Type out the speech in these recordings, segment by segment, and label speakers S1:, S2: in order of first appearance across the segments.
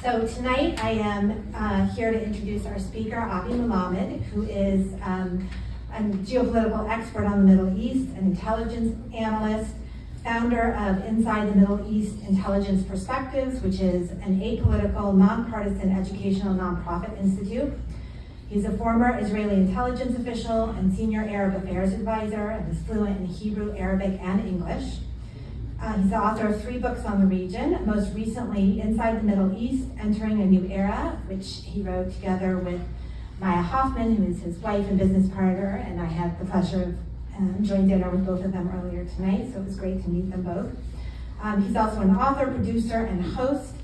S1: So tonight I am here to introduce our speaker, Avi Melamed, who is a geopolitical expert on the Middle East, an intelligence analyst, founder of Inside the Middle East Intelligence Perspectives, which is an apolitical, non-partisan educational nonprofit institute. He's a former Israeli intelligence official and senior Arab affairs advisor, and is fluent in Hebrew, Arabic, and English. He's the author of 3 books on the region, most recently Inside the Middle East, Entering a New Era, which he wrote together with Maya Hoffman, who is his wife and business partner, and I had the pleasure of enjoying dinner with both of them earlier tonight, so it was great to meet them both. He's also an author, producer, and host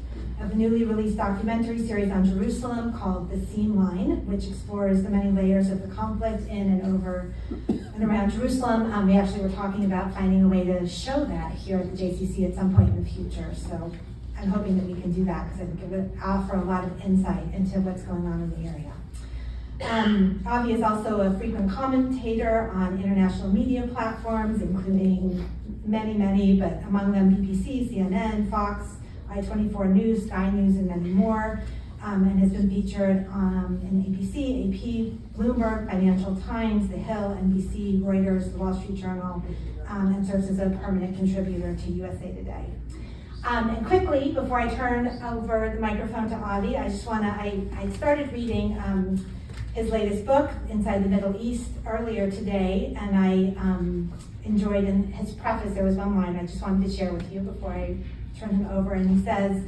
S1: of a newly released documentary series on Jerusalem called The Seam Line, which explores the many layers of the conflict in and over and around Jerusalem. We actually were talking about finding a way to show that here at the JCC at some point in the future, so I'm hoping that we can do that because I think it would offer a lot of insight into what's going on in the area. Avi is also a frequent commentator on international media platforms, including many, but among them BBC, CNN, Fox, I-24 News, Sky News, and many more, and has been featured in ABC, AP, Bloomberg, Financial Times, The Hill, NBC, Reuters, The Wall Street Journal, and serves as a permanent contributor to USA Today. And quickly, before I turn over the microphone to Avi, I started reading his latest book, Inside the Middle East, earlier today, and I enjoyed in his preface, there was one line I just wanted to share with you before I turn him over, and he says,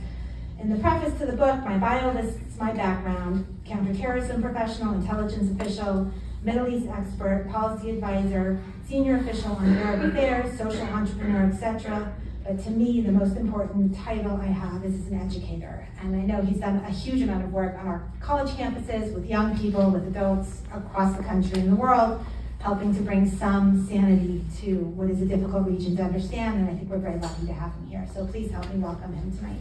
S1: in the preface to the book, my bio lists my background: counterterrorism professional, intelligence official, Middle East expert, policy advisor, senior official on Arab affairs, social entrepreneur, etc. But to me, the most important title I have is as an educator. And I know he's done a huge amount of work on our college campuses, with young people, with adults across the country and the world, helping to bring some sanity to what is a difficult region to understand, and I think we're very lucky to have him here. So please help me welcome him tonight.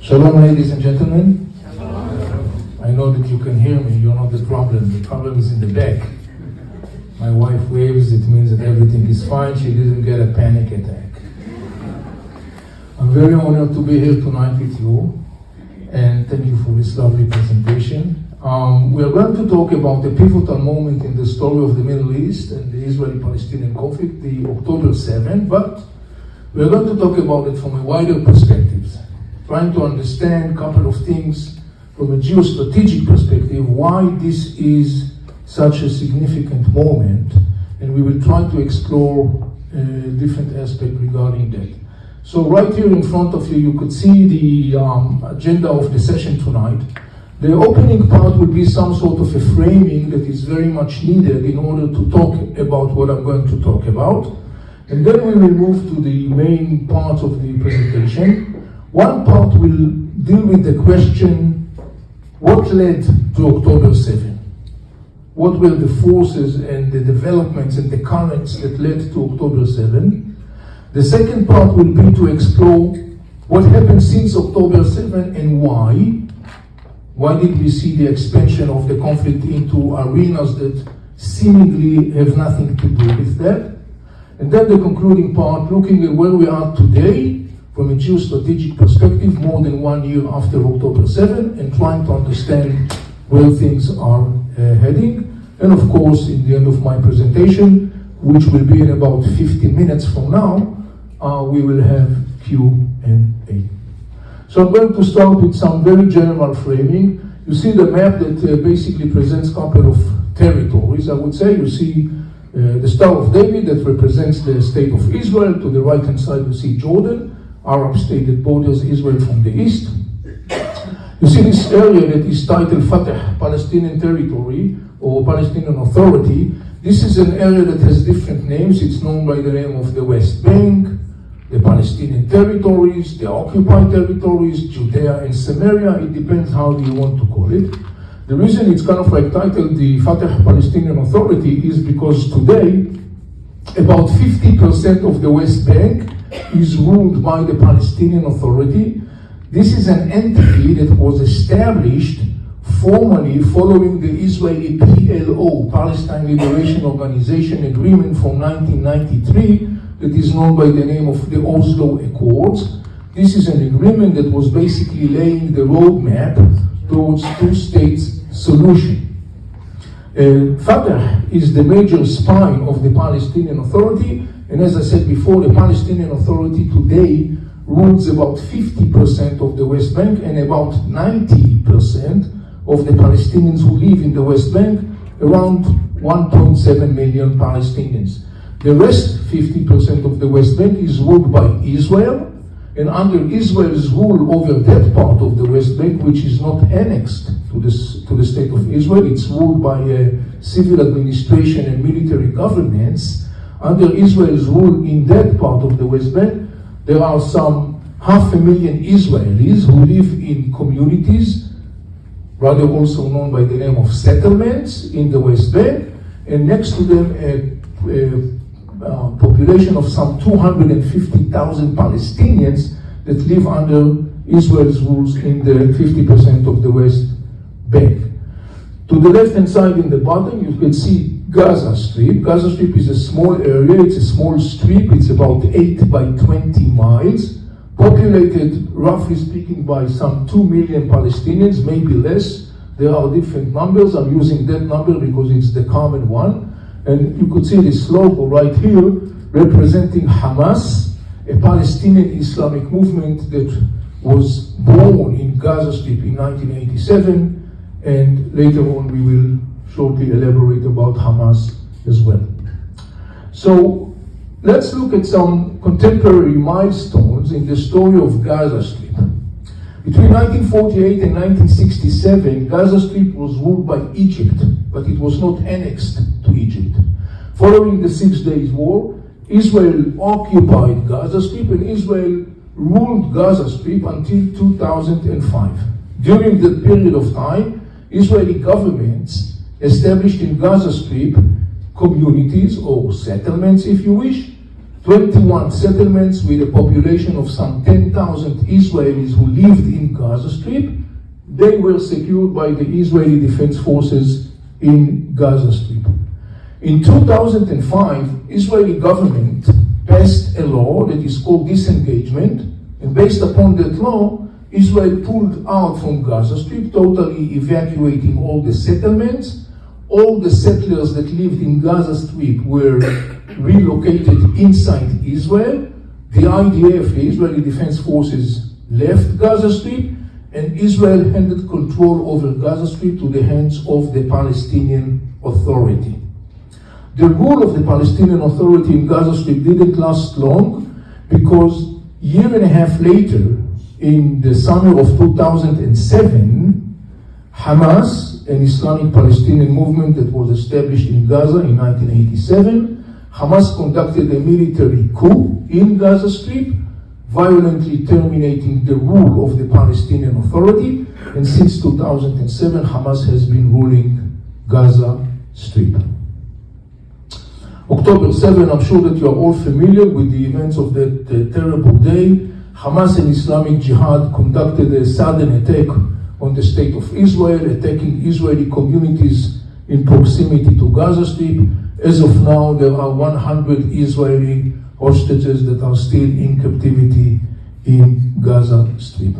S2: Shalom, ladies and gentlemen. I know that you can hear me, you're not the problem. The problem is in the back. My wife waves, it means that everything is fine, she didn't get a panic attack. I'm very honored to be here tonight with you, and thank you for this lovely presentation. We are going to talk about a pivotal moment in the story of the Middle East and the Israeli-Palestinian conflict, the October 7, but we are going to talk about it from a wider perspective, trying to understand a couple of things from a geostrategic perspective, why this is such a significant moment, and we will try to explore different aspects regarding that. So right here in front of you, you could see the agenda of the session tonight. The opening part will be some sort of a framing that is very much needed in order to talk about what I'm going to talk about. And then we will move to the main part of the presentation. One part will deal with the question, what led to October 7? What were the forces and the developments and the currents that led to October 7? The second part will be to explore what happened since October 7 and why. Why did we see the expansion of the conflict into arenas that seemingly have nothing to do with that? And then the concluding part, looking at where we are today from a geostrategic perspective, more than 1 year after October 7, and trying to understand where things are heading. And of course, in the end of my presentation, which will be in about 15 minutes from now, we will have Q&A. So I'm going to start with some very general framing. You see the map that basically presents a couple of territories, I would say. You see the Star of David that represents the state of Israel. To the right-hand side, you see Jordan, Arab state that borders Israel from the east. You see this area that is titled Fatah, Palestinian Territory, or Palestinian Authority. This is an area that has different names. It's known by the name of the West Bank, the Palestinian territories, the occupied territories, Judea and Samaria. It depends how you want to call it. The reason it's kind of like titled the Fatah Palestinian Authority is because today, about 50% of the West Bank is ruled by the Palestinian Authority. This is an entity that was established formally following the Israeli PLO, Palestine Liberation Organization agreement from 1993 that is known by the name of the Oslo Accords. This is an agreement that was basically laying the roadmap towards two-state solution. Fatah is the major spine of the Palestinian Authority, and as I said before, the Palestinian Authority today rules about 50% of the West Bank and about 90% of the Palestinians who live in the West Bank, around 1.7 million Palestinians. The rest, 50% of the West Bank, is ruled by Israel, and under Israel's rule over that part of the West Bank, which is not annexed to the state of Israel, it's ruled by a civil administration and military governments. Under Israel's rule in that part of the West Bank, there are some 500,000 Israelis who live in communities, rather also known by the name of settlements, in the West Bank, and next to them a population of some 250,000 Palestinians that live under Israel's rules in the 50% of the West Bank. To the left-hand side in the bottom, you can see Gaza Strip. Gaza Strip is a small area, it's a small strip, it's about 8 by 20 miles, populated, roughly speaking, by some 2 million Palestinians, maybe less. There are different numbers. I'm using that number because it's the common one. And you could see this logo right here representing Hamas, a Palestinian Islamic movement that was born in Gaza Strip in 1987, and later on we will shortly elaborate about Hamas as well. So let's look at some contemporary milestones in the story of Gaza Strip. Between 1948 and 1967, Gaza Strip was ruled by Egypt, but it was not annexed to Egypt. Following the 6 Days War, Israel occupied Gaza Strip and Israel ruled Gaza Strip until 2005. During that period of time, Israeli governments established in Gaza Strip communities or settlements, if you wish, 21 settlements with a population of some 10,000 Israelis who lived in Gaza Strip. They were secured by the Israeli Defense Forces in Gaza Strip. In 2005, Israeli government passed a law that is called disengagement, and based upon that law, Israel pulled out from Gaza Strip, totally evacuating all the settlements. All the settlers that lived in Gaza Strip were relocated inside Israel. The IDF, the Israeli Defense Forces, left Gaza Strip, and Israel handed control over Gaza Strip to the hands of the Palestinian Authority. The rule of the Palestinian Authority in Gaza Strip didn't last long, because a year and a half later, in the summer of 2007, Hamas, an Islamic Palestinian movement that was established in Gaza in 1987, Hamas conducted a military coup in Gaza Strip, violently terminating the rule of the Palestinian Authority, and since 2007, Hamas has been ruling Gaza Strip. October 7, I'm sure that you are all familiar with the events of that terrible day. Hamas and Islamic Jihad conducted a sudden attack on the state of Israel, attacking Israeli communities in proximity to Gaza Strip. As of now, there are 100 Israeli hostages that are still in captivity in Gaza Strip.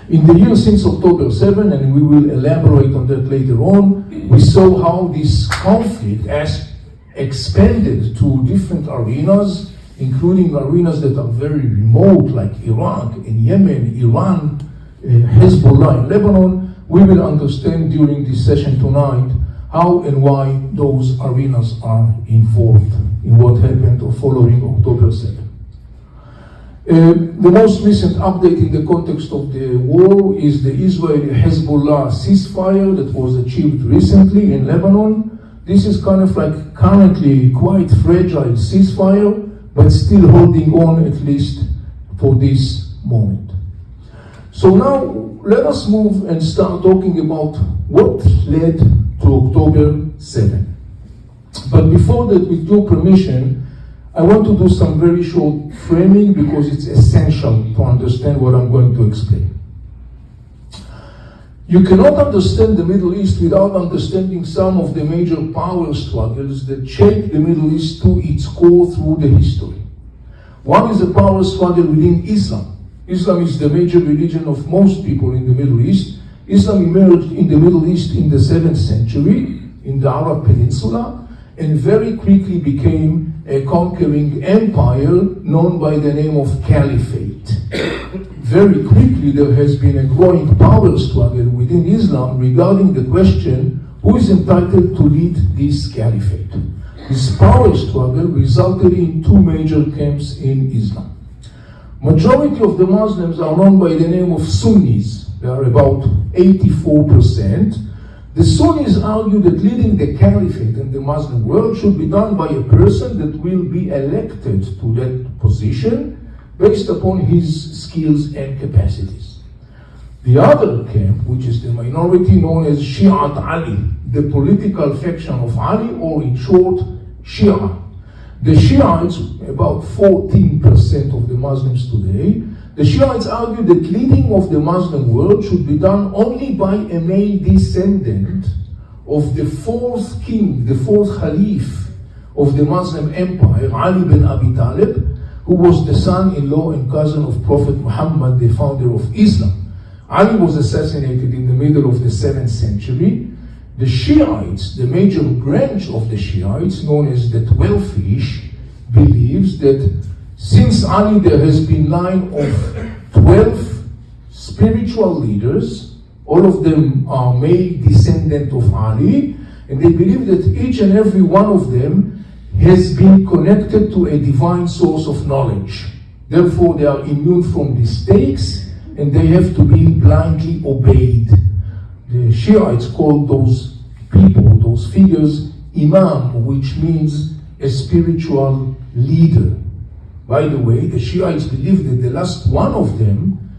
S2: In the years since October 7, and we will elaborate on that later on, we saw how this conflict has expanded to different arenas, including arenas that are very remote, like Iraq and Yemen, Iran, Hezbollah in Lebanon. We will understand during this session tonight how and why those arenas are involved in what happened following October 7. The most recent update in the context of the war is the Israeli-Hezbollah ceasefire that was achieved recently in Lebanon. This is kind of like currently quite fragile ceasefire, but still holding on at least for this moment. So now let us move and start talking about what led to October 7. But before that, with your permission, I want to do some very short framing because it's essential to understand what I'm going to explain. You cannot understand the Middle East without understanding some of the major power struggles that shape the Middle East to its core through the history. One is the power struggle within Islam. Islam is the major religion of most people in the Middle East. Islam emerged in the Middle East in the 7th century, in the Arab Peninsula, and very quickly became a conquering empire known by the name of Caliphate. Very quickly there has been a growing power struggle within Islam regarding the question who is entitled to lead this caliphate. This power struggle resulted in two major camps in Islam. Majority of the Muslims are known by the name of Sunnis. They are about 84%. The Sunnis argue that leading the caliphate in the Muslim world should be done by a person that will be elected to that position based upon his skills and capacities. The other camp, which is the minority known as Shirat Ali, the political faction of Ali, or in short, Shia. The Shiites, about 14% of the Muslims today, the Shiites argue that leading of the Muslim world should be done only by a male descendant of the fourth king, the fourth caliph of the Muslim empire, Ali bin Abi Talib, who was the son-in-law and cousin of Prophet Muhammad, the founder of Islam. Ali was assassinated in the middle of the 7th century. The Shiites, the major branch of the Shiites, known as the 12ish, believes that since Ali there has been line of 12 spiritual leaders, all of them are male descendant of Ali, and they believe that each and every one of them has been connected to a divine source of knowledge. Therefore, they are immune from mistakes and they have to be blindly obeyed. The Shiites call those people, those figures, Imam, which means a spiritual leader. By the way, the Shiites believe that the last one of them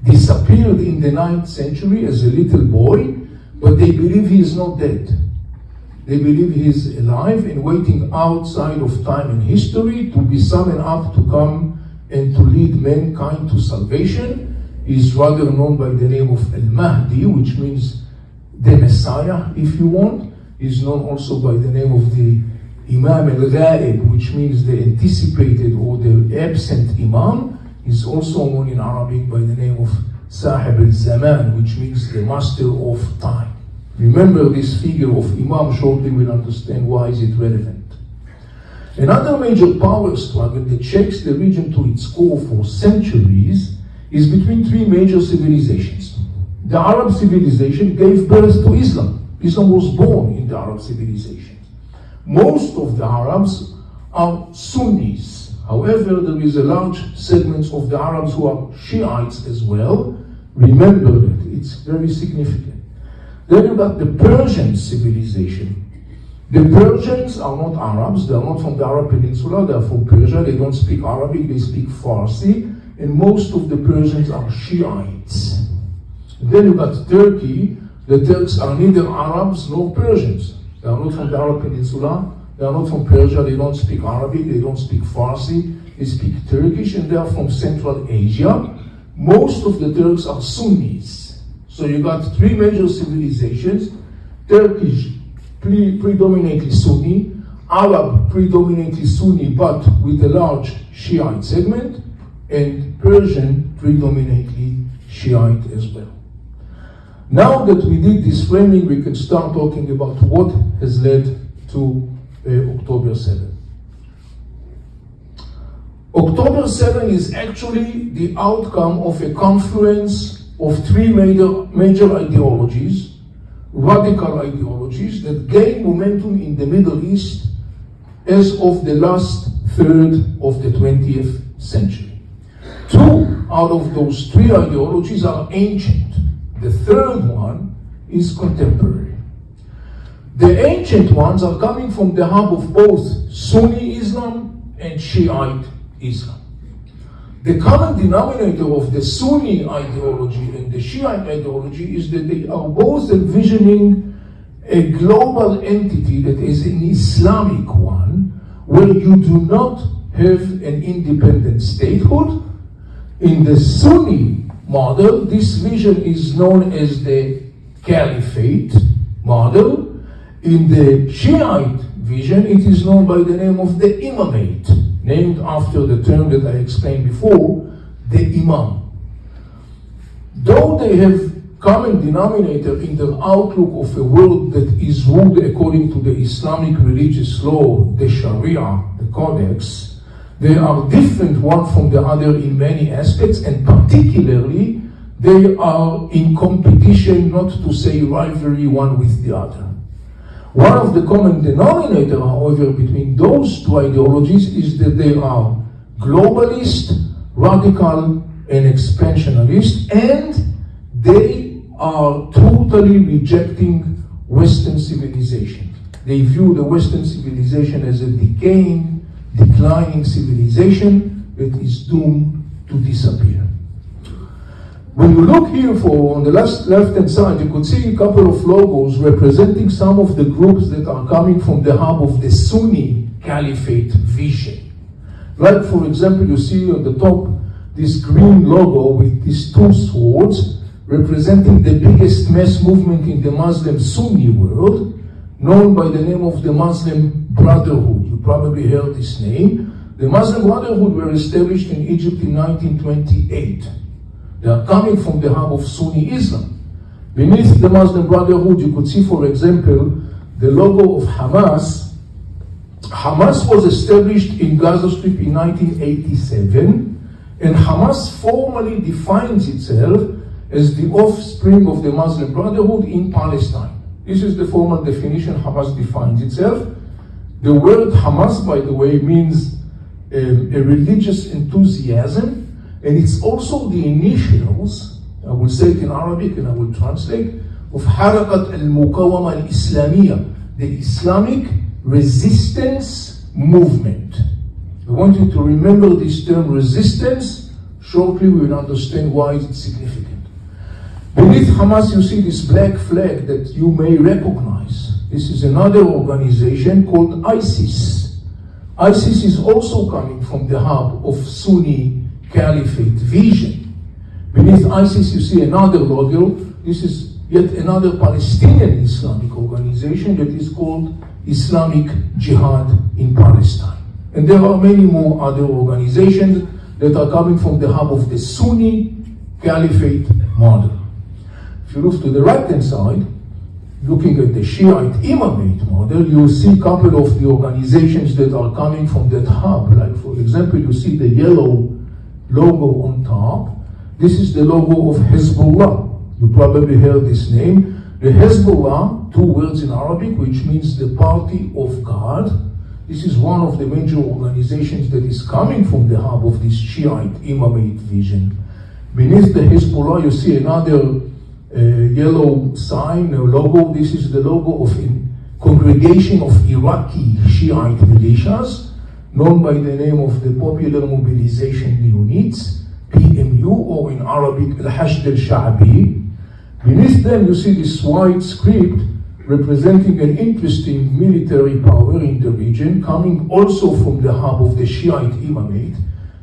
S2: disappeared in the 9th century as a little boy, but they believe he is not dead. They believe he is alive and waiting outside of time and history to be summoned up to come and to lead mankind to salvation. He is rather known by the name of Al-Mahdi, which means the Messiah, if you want. He is known also by the name of the Imam al-Ghaib, which means the anticipated or the absent Imam. He is also known in Arabic by the name of Sahib al-Zaman, which means the master of time. Remember this figure of Imam, shortly we'll understand why is it relevant. Another major power struggle that shakes the region to its core for centuries is between three major civilizations. The Arab civilization gave birth to Islam. Islam was born in the Arab civilization. Most of the Arabs are Sunnis. However, there is a large segment of the Arabs who are Shiites as well. Remember that, it's very significant. Then you got the Persian civilization. The Persians are not Arabs, they are not from the Arab Peninsula, they are from Persia, they don't speak Arabic, they speak Farsi, and most of the Persians are Shiites. And then you got Turkey. The Turks are neither Arabs nor Persians. They are not from the Arab Peninsula, they are not from Persia, they don't speak Arabic, they don't speak Farsi, they speak Turkish, and they are from Central Asia. Most of the Turks are Sunnis. So you got three major civilizations: Turkish, predominantly Sunni; Arab, predominantly Sunni, but with a large Shiite segment; and Persian, predominantly Shiite as well. Now that we did this framing, we can start talking about what has led to October 7. October 7 is actually the outcome of a confluence of three major ideologies, radical ideologies, that gained momentum in the Middle East as of the last third of the 20th century. Two out of those three ideologies are ancient. The third one is contemporary. The ancient ones are coming from the hub of both Sunni Islam and Shiite Islam. The common denominator of the Sunni ideology and the Shiite ideology is that they are both envisioning a global entity that is an Islamic one, where you do not have an independent statehood. In the Sunni model, this vision is known as the caliphate model. In the Shiite vision, it is known by the name of the imamate, named after the term that I explained before, the imam. Though they have common denominator in their outlook of a world that is ruled according to the Islamic religious law, the Sharia, the Codex, they are different one from the other in many aspects, and particularly they are in competition, not to say rivalry, one with the other. One of the common denominator, however, between those two ideologies is that they are globalist, radical, and expansionist, and they are totally rejecting Western civilization. They view the Western civilization as a decaying, declining civilization that is doomed to disappear. When you look here on the left-hand side, you could see a couple of logos representing some of the groups that are coming from the hub of the Sunni Caliphate vision. Like, for example, you see on the top this green logo with these two swords representing the biggest mass movement in the Muslim Sunni world, known by the name of the Muslim Brotherhood. You probably heard this name. The Muslim Brotherhood were established in Egypt in 1928. They are coming from the hub of Sunni Islam. Beneath the Muslim Brotherhood, you could see, for example, the logo of Hamas. Hamas was established in Gaza Strip in 1987, and Hamas formally defines itself as the offspring of the Muslim Brotherhood in Palestine. This is the formal definition Hamas defines itself. The word Hamas, by the way, means a religious enthusiasm, and it's also the initials, I will say it in Arabic and I will translate, of Harakat al-Muqawama al-Islamiyya, the Islamic resistance movement. I want you to remember this term resistance. Shortly we will understand why it's significant. Beneath Hamas you see this black flag that you may recognize. This is another organization called ISIS. ISIS is also coming from the hub of Sunni Caliphate vision. Beneath ISIS you see another logo. This is yet another Palestinian Islamic organization that is called Islamic Jihad in Palestine. And there are many more other organizations that are coming from the hub of the Sunni Caliphate model. If you look to the right hand side, looking at the Shiite imamate model, you see a couple of the organizations that are coming from that hub. Like, for example, you see the yellow logo on top. This is the logo of Hezbollah. You probably heard this name. The Hezbollah, two words in Arabic, which means the party of God. This is one of the major organizations that is coming from the hub of this Shiite imamate vision. Beneath the Hezbollah, you see another yellow sign, a logo. This is the logo of a congregation of Iraqi Shiite militias, known by the name of the Popular Mobilization Units, PMU, or in Arabic, Al-Hashd al-Sha'bi. Beneath them, you see this white script representing an interesting military power in the region, coming also from the hub of the Shiite imamate.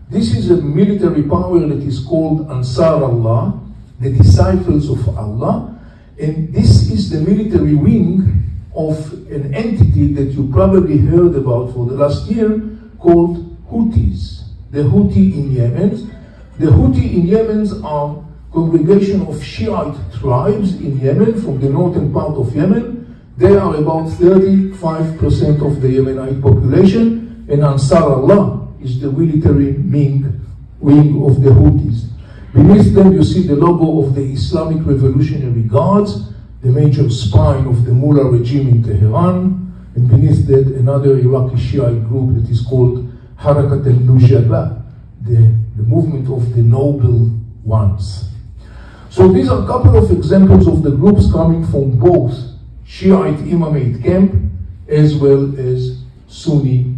S2: This is a military power that is called Ansar Allah, the disciples of Allah, and this is the military wing of an entity that you probably heard about for the last year called Houthis, the Houthi in Yemen. The Houthi in Yemen are a congregation of Shiite tribes in Yemen, from the northern part of Yemen. They are about 35% of the Yemenite population, and Ansar Allah is the military wing of the Houthis. Beneath them you see the logo of the Islamic Revolutionary Guards, the major spine of the Mullah regime in Tehran, and beneath that another Iraqi Shiite group that is called Harakat al-Nujaba, the movement of the noble ones. So these are a couple of examples of the groups coming from both Shiite imamate camp as well as Sunni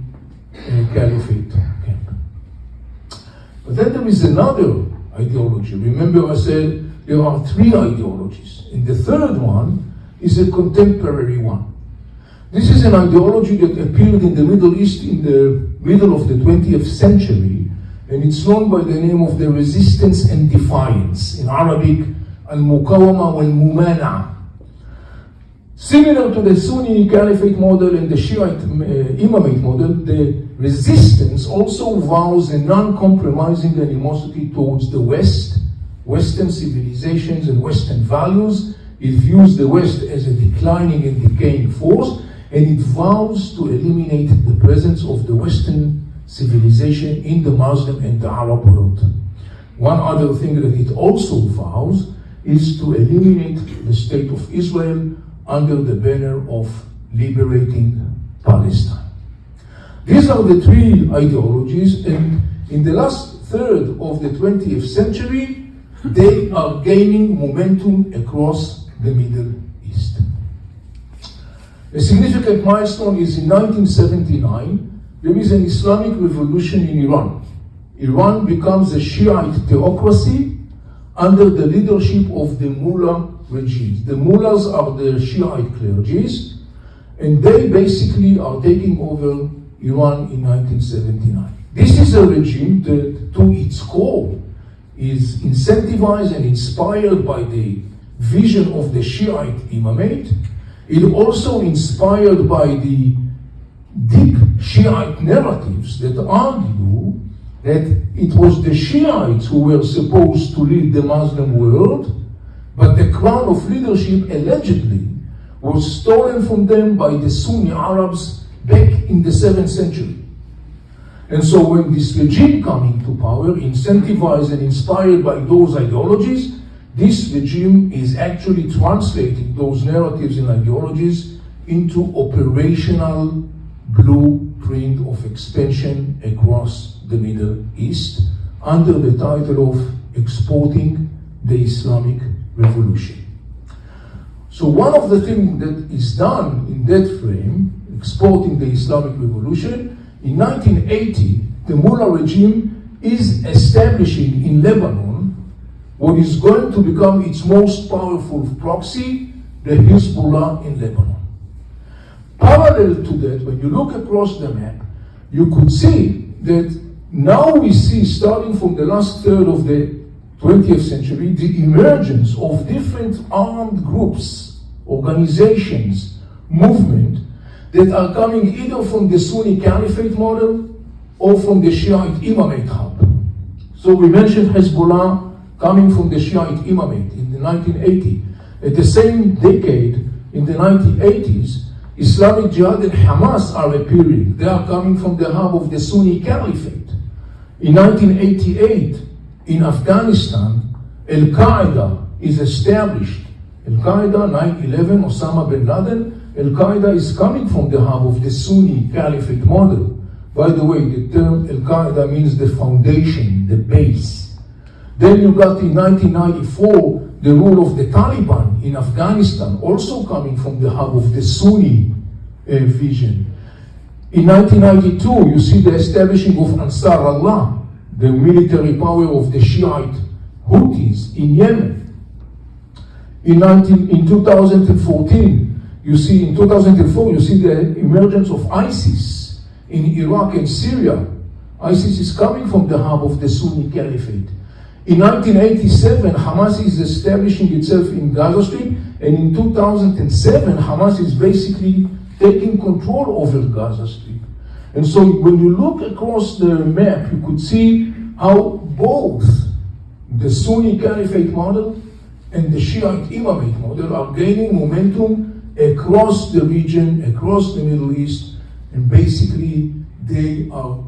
S2: Caliphate camp. But then there is another ideology. Remember I said there are three ideologies, and the third one is a contemporary one. This is an ideology that appeared in the Middle East in the middle of the 20th century, and it's known by the name of the resistance and defiance. In Arabic, al-Muqawama wal-Mumana, Similar to the Sunni Caliphate model and the Shiite Imamate model, the resistance also vows a non-compromising animosity towards the West, Western civilizations and Western values. It views the West as a declining and decaying force, and it vows to eliminate the presence of the Western civilization in the Muslim and the Arab world. One other thing that it also vows is to eliminate the state of Israel under the banner of liberating Palestine. These are the three ideologies, and in the last third of the 20th century, they are gaining momentum across the Middle East. A significant milestone is in 1979, there is an Islamic revolution in Iran. Iran becomes a Shiite theocracy under the leadership of the mullah regimes. The mullahs are the Shiite clergies, and they basically are taking over Iran in 1979. This is a regime that, to its core, is incentivized and inspired by the vision of the Shiite imamate. It also inspired by the deep Shiite narratives that argue that it was the Shiites who were supposed to lead the Muslim world, but the crown of leadership allegedly was stolen from them by the Sunni Arabs back in the 7th century. And so when this regime coming to power, incentivized and inspired by those ideologies, this regime is actually translating those narratives and ideologies into operational blueprint of expansion across the Middle East under the title of exporting the Islamic Revolution. So one of the things that is done in that frame, exporting the Islamic Revolution, in 1980, the mullah regime is establishing in Lebanon what is going to become its most powerful proxy, the Hezbollah in Lebanon. Parallel to that, when you look across the map, you could see that now we see, starting from the last third of the 20th century, the emergence of different armed groups, organizations, movements that are coming either from the Sunni Caliphate model or from the Shiite Imamate hub. So we mentioned Hezbollah coming from the Shiite Imamate in the 1980s. At the same decade, in the 1980s, Islamic Jihad and Hamas are appearing. They are coming from the hub of the Sunni Caliphate. In 1988, in Afghanistan, Al-Qaeda is established. Al-Qaeda, 9/11, Osama bin Laden. Al-Qaeda is coming from the hub of the Sunni Caliphate model. By the way, the term Al-Qaeda means the foundation, the base. Then you got in 1994, the rule of the Taliban in Afghanistan, also coming from the hub of the Sunni vision. In 1992, you see the establishing of Ansar Allah, the military power of the Shiite Houthis in Yemen. In 2014, you see, in 2004, you see the emergence of ISIS in Iraq and Syria. ISIS is coming from the hub of the Sunni Caliphate. In 1987, Hamas is establishing itself in Gaza Strip, and in 2007, Hamas is basically taking control over Gaza Strip. And so when you look across the map, you could see how both the Sunni Caliphate model and the Shiite Imamate model are gaining momentum across the region, across the Middle East, and basically they are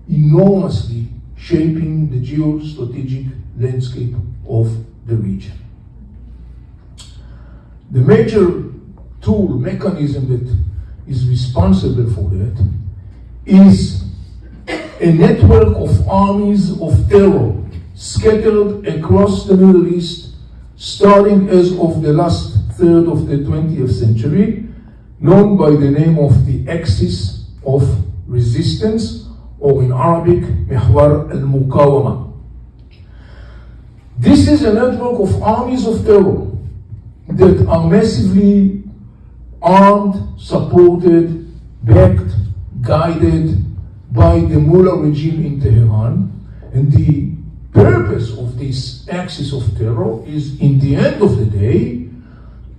S2: enormously shaping the geostrategic landscape of the region. The major tool, mechanism that is responsible for that is a network of armies of terror scattered across the Middle East, starting as of the last third of the 20th century, known by the name of the Axis of Resistance, or in Arabic, Mihwar al-Muqawama. This is a network of armies of terror that are massively armed, supported, backed, guided by the mullah regime in Tehran. And the purpose of this axis of terror is, in the end of the day,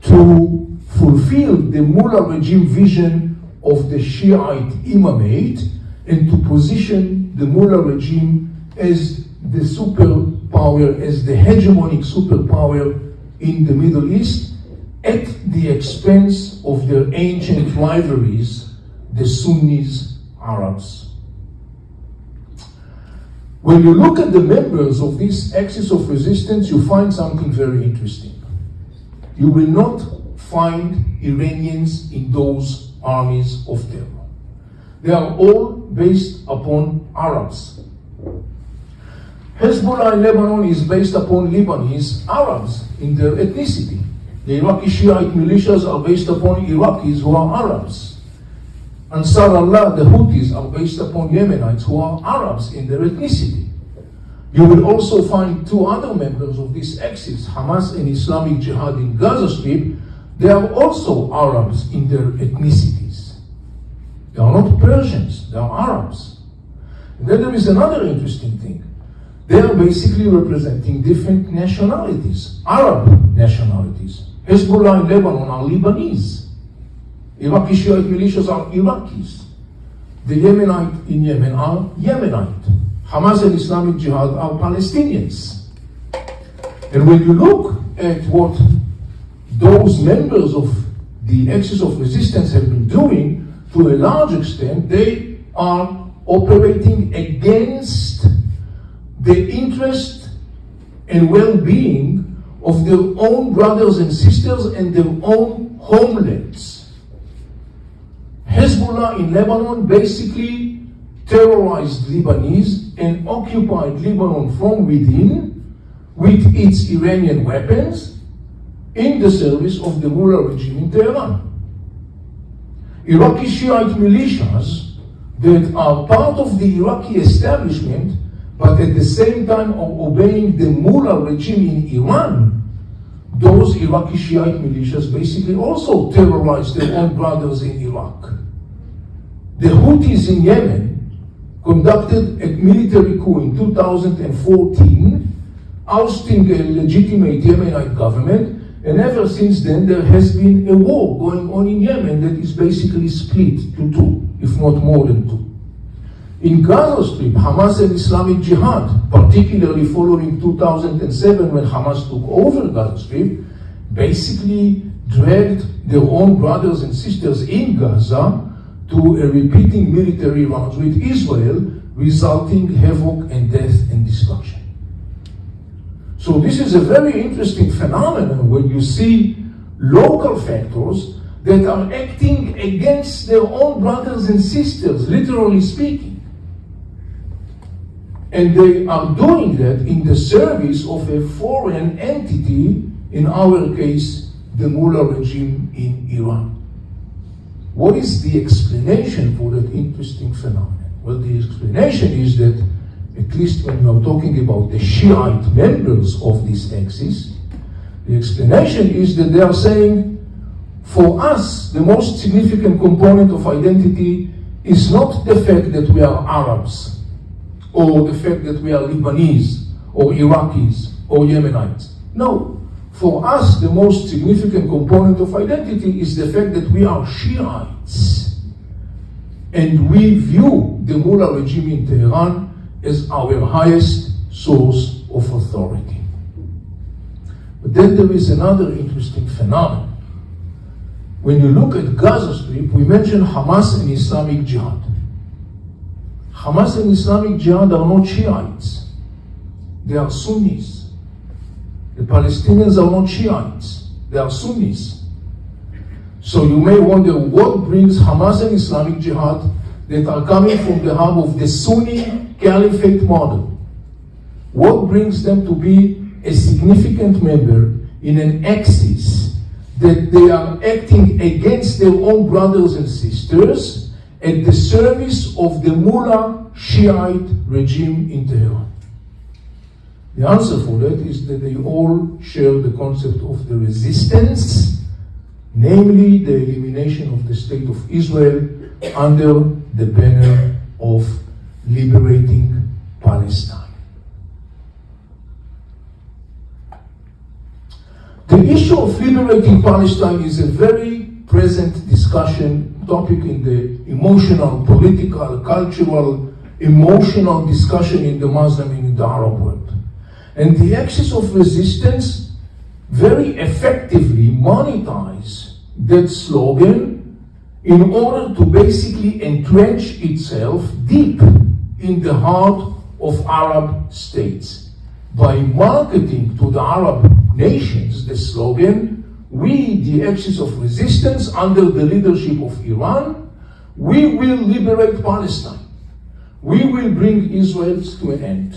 S2: to fulfill the Mullah regime vision of the Shiite imamate and to position the Mullah regime as the superpower, as the hegemonic superpower in the Middle East at the expense of their ancient rivalries, the Sunnis, Arabs. When you look at the members of this axis of resistance, you find something very interesting. You will not find Iranians in those armies of terror. They are all based upon Arabs. Hezbollah in Lebanon is based upon Lebanese Arabs in their ethnicity. The Iraqi Shiite militias are based upon Iraqis who are Arabs. Ansar Allah, the Houthis, are based upon Yemenites who are Arabs in their ethnicity. You will also find two other members of this axis, Hamas and Islamic Jihad in Gaza Strip. They are also Arabs in their ethnicities. They are not Persians, they are Arabs. And then there is another interesting thing. They are basically representing different nationalities, Arab nationalities. Hezbollah in Lebanon are Lebanese. Iraqi Shiite militias are Iraqis. The Yemenite in Yemen are Yemenite. Hamas and Islamic Jihad are Palestinians. And when you look at what those members of the axis of resistance have been doing, to a large extent, they are operating against the interest and well-being of their own brothers and sisters and their own homelands. Hezbollah in Lebanon basically terrorized Lebanese and occupied Lebanon from within with its Iranian weapons in the service of the Mullah regime in Tehran. Iraqi Shiite militias that are part of the Iraqi establishment but at the same time are obeying the Mullah regime in Iran, those Iraqi Shiite militias basically also terrorized their own brothers in Iraq. The Houthis in Yemen conducted a military coup in 2014, ousting a legitimate Yemenite government, and ever since then there has been a war going on in Yemen that is basically split to two, if not more than two. In Gaza Strip, Hamas and Islamic Jihad, particularly following 2007 when Hamas took over Gaza Strip, basically dragged their own brothers and sisters in Gaza to a repeating military rounds with Israel, resulting havoc and death and destruction. So this is a very interesting phenomenon when you see local factors that are acting against their own brothers and sisters, literally speaking. And they are doing that in the service of a foreign entity, in our case, the Mullah regime in Iran. What is the explanation for that interesting phenomenon? Well, the explanation is that, at least when you are talking about the Shiite members of this axis, the explanation is that they are saying, for us, the most significant component of identity is not the fact that we are Arabs, or the fact that we are Lebanese, or Iraqis, or Yemenites. No. For us, the most significant component of identity is the fact that we are Shiites. And we view the Mullah regime in Tehran as our highest source of authority. But then there is another interesting phenomenon. When you look at Gaza Strip, we mentioned Hamas and Islamic Jihad. Hamas and Islamic Jihad are not Shiites. They are Sunnis. The Palestinians are not Shiites. They are Sunnis. So you may wonder what brings Hamas and Islamic Jihad that are coming from the hub of the Sunni Caliphate model. What brings them to be a significant member in an axis that they are acting against their own brothers and sisters at the service of the Mullah Shiite regime in Tehran? The answer for that is that they all share the concept of the resistance, namely the elimination of the state of Israel under the banner of liberating Palestine. The issue issue of liberating Palestine is a very present discussion topic in the emotional, political, cultural, emotional discussion in the Muslim and in the Arab world. And the axis of resistance very effectively monetize that slogan in order to basically entrench itself deep in the heart of Arab states. By marketing to the Arab nations the slogan, we, the axis of resistance under the leadership of Iran, we will liberate Palestine. We will bring Israel to an end.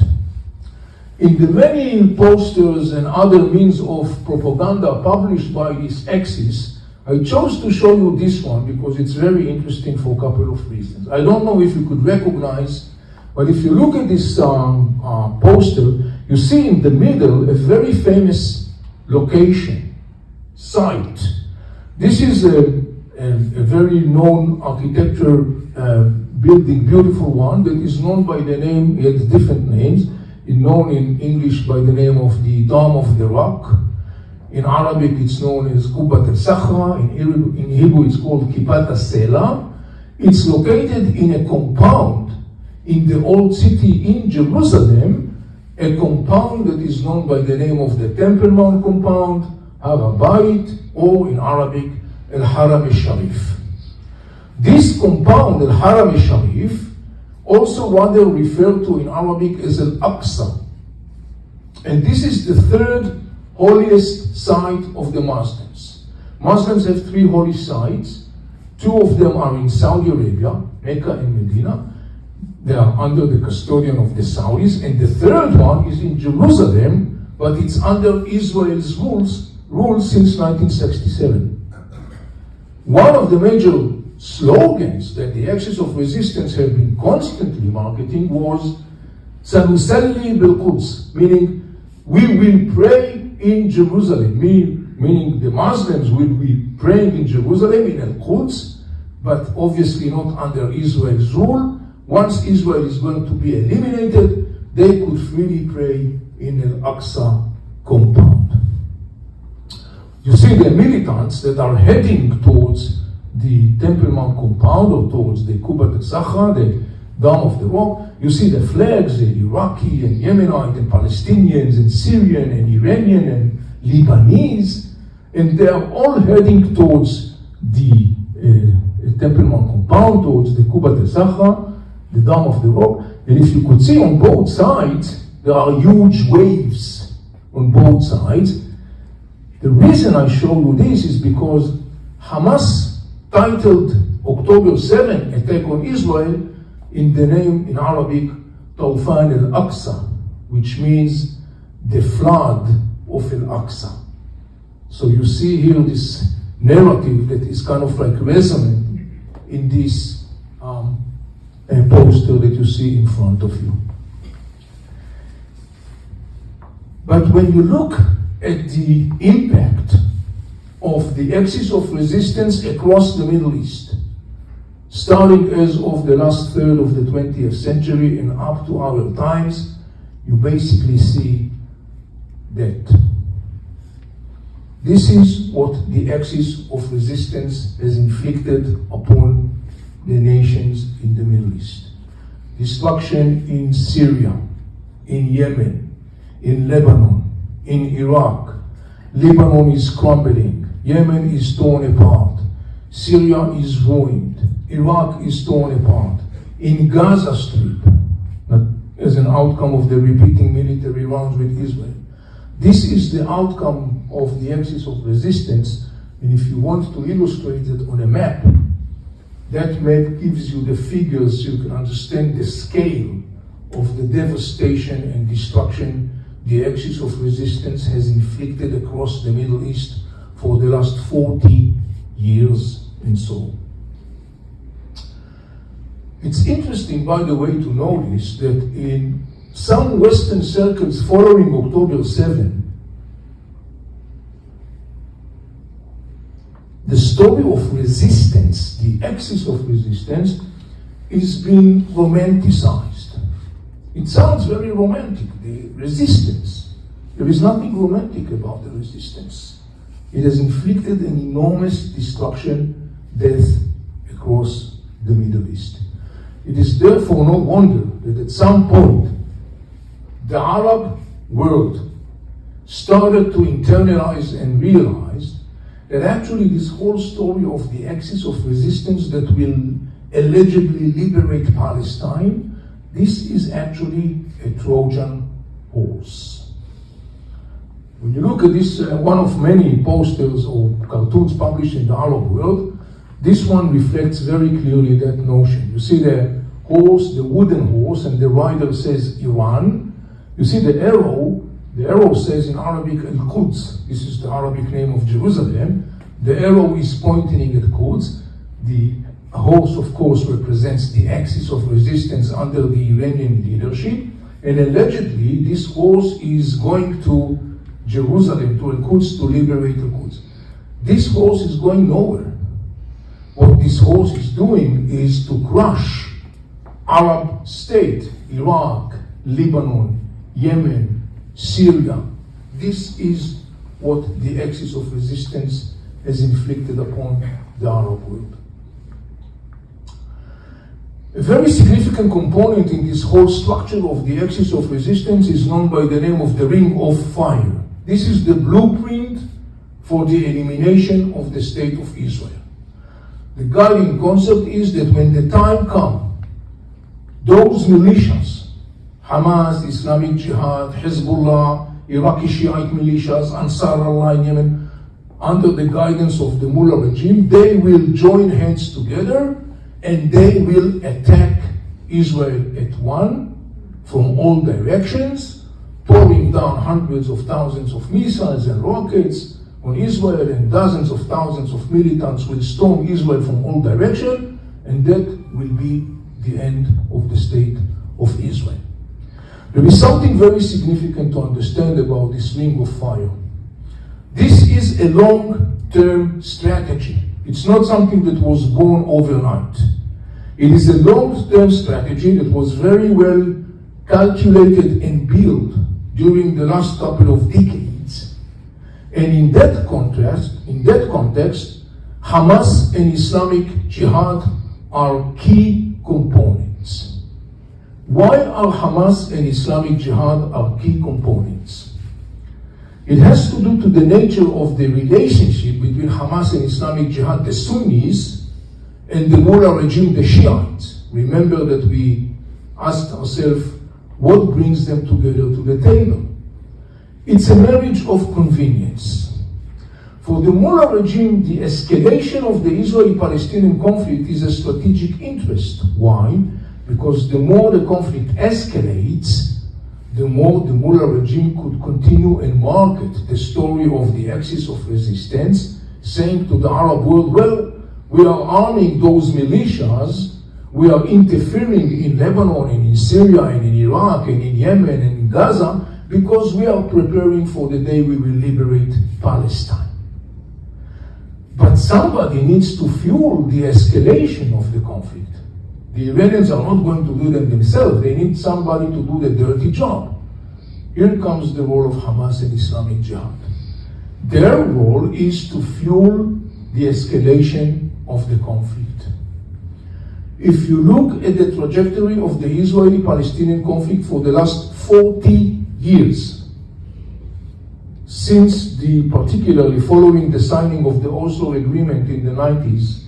S2: In the many posters and other means of propaganda published by this axis, I chose to show you this one because it's very interesting for a couple of reasons. I don't know if you could recognize, but if you look at this poster, you see in the middle a very famous location, site. This is a very known architecture building, beautiful one, that is known by the name, it has different names, known in English by the name of the Dome of the Rock. In Arabic it's known as Qubat al-Sakhra, in Hebrew it's called Kipat al-Sela. It's located in a compound in the old city in Jerusalem, a compound that is known by the name of the Temple Mount compound, Har HaBayit, or in Arabic, Al-Haram al-Sharif. This compound, Al-Haram al-Sharif, also rather referred to in Arabic as Al-Aqsa. And this is the third holiest site of the Muslims. Muslims have three holy sites. Two of them are in Saudi Arabia, Mecca and Medina. They are under the custodian of the Saudis. And the third one is in Jerusalem, but it's under Israel's rules since 1967. One of the major slogans that the axis of resistance have been constantly marketing was Sanusalli bil-Quds, meaning we will pray in Jerusalem, meaning the Muslims will be praying in Jerusalem, in Al-Quds, but obviously not under Israel's rule. Once Israel is going to be eliminated, they could freely pray in Al-Aqsa compound. You see the militants that are heading towards the Temple Mount compound or towards the Qubat al-Sakhra, the Dome of the Rock. You see the flags, the Iraqi and Yemenite and Palestinians and Syrian and Iranian and Lebanese, and they are all heading towards the Temple Mount compound, towards the Qubat al-Sakhra, the Dome of the Rock. And if you could see on both sides, there are huge waves on both sides. The reason I show you this is because Hamas titled October 7 attack on Israel in the name in Arabic Tawfan al-Aqsa, which means the flood of Al-Aqsa. So you see here this narrative that is kind of like resonant in this poster that you see in front of you. But when you look at the impact of the axis of resistance across the Middle East, starting as of the last third of the 20th century and up to our times, you basically see that this is what the axis of resistance has inflicted upon the nations in the Middle East. Destruction in Syria, in Yemen, in Lebanon, in Iraq. Lebanon is crumbling. Yemen is torn apart. Syria is ruined. Iraq is torn apart. In Gaza Strip, as an outcome of the repeating military rounds with Israel. This is the outcome of the axis of resistance, and if you want to illustrate it on a map, that map gives you the figures so you can understand the scale of the devastation and destruction the axis of resistance has inflicted across the Middle East for the last 40 years and so. It's interesting, by the way, to notice that in some Western circles following October 7, the story of resistance, the axis of resistance, is being romanticized. It sounds very romantic, the resistance. There is nothing romantic about the resistance. It has inflicted an enormous destruction, death across the Middle East. It is therefore no wonder that at some point the Arab world started to internalize and realize that actually this whole story of the axis of resistance that will allegedly liberate Palestine, this is actually a Trojan horse. When you look at this, one of many posters or cartoons published in the Arab world, this one reflects very clearly that notion. You see the horse, the wooden horse, and the rider says Iran. You see the arrow says in Arabic Al-Quds. This is the Arabic name of Jerusalem. The arrow is pointing at Quds. The horse, of course, represents the axis of resistance under the Iranian leadership. And allegedly, this horse is going to Jerusalem, to Al-Quds, to liberate Al-Quds. This horse is going nowhere. What this horse is doing is to crush Arab state, Iraq, Lebanon, Yemen, Syria. This is what the axis of resistance has inflicted upon the Arab world. A very significant component in this whole structure of the axis of resistance is known by the name of the Ring of Fire. This is the blueprint for the elimination of the state of Israel. The guiding concept is that when the time comes, those militias, Hamas, Islamic Jihad, Hezbollah, Iraqi Shiite militias, Ansar Allah in Yemen, under the guidance of the Mullah regime, they will join hands together and they will attack Israel at once from all directions, pouring down hundreds of thousands of missiles and rockets on Israel, and dozens of thousands of militants will storm Israel from all directions, and that will be the end of the state of Israel. There is something very significant to understand about this Ring of Fire. This is a long-term strategy. It's not something that was born overnight. It is a long-term strategy that was very well calculated and built during the last couple of decades. And in that context, Hamas and Islamic Jihad are key components. Why are Hamas and Islamic Jihad are key components? It has to do to the nature of the relationship between Hamas and Islamic Jihad, the Sunnis, and the Mullah regime, the Shiites. Remember that we asked ourselves, what brings them together to the table? It's a marriage of convenience. For the Mullah regime, the escalation of the Israeli-Palestinian conflict is a strategic interest. Why? Because the more the conflict escalates, the more the Mullah regime could continue and market the story of the axis of resistance, saying to the Arab world, well, we are arming those militias, we are interfering in Lebanon and in Syria and in Iraq and in Yemen and in Gaza because we are preparing for the day we will liberate Palestine. But somebody needs to fuel the escalation of the conflict. The Iranians are not going to do them themselves. They need somebody to do the dirty job. Here comes the role of Hamas and Islamic Jihad. Their role is to fuel the escalation of the conflict. If you look at the trajectory of the Israeli-Palestinian conflict for the last 40 years, since particularly following the signing of the Oslo Agreement in the 90s,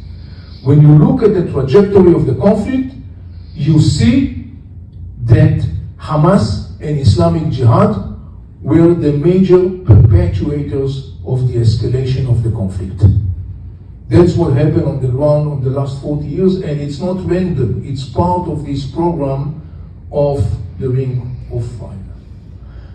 S2: when you look at the trajectory of the conflict, you see that Hamas and Islamic Jihad were the major perpetuators of the escalation of the conflict. That's what happened on the ground in the last 40 years, and it's not random. It's part of this program of the Ring of Fire.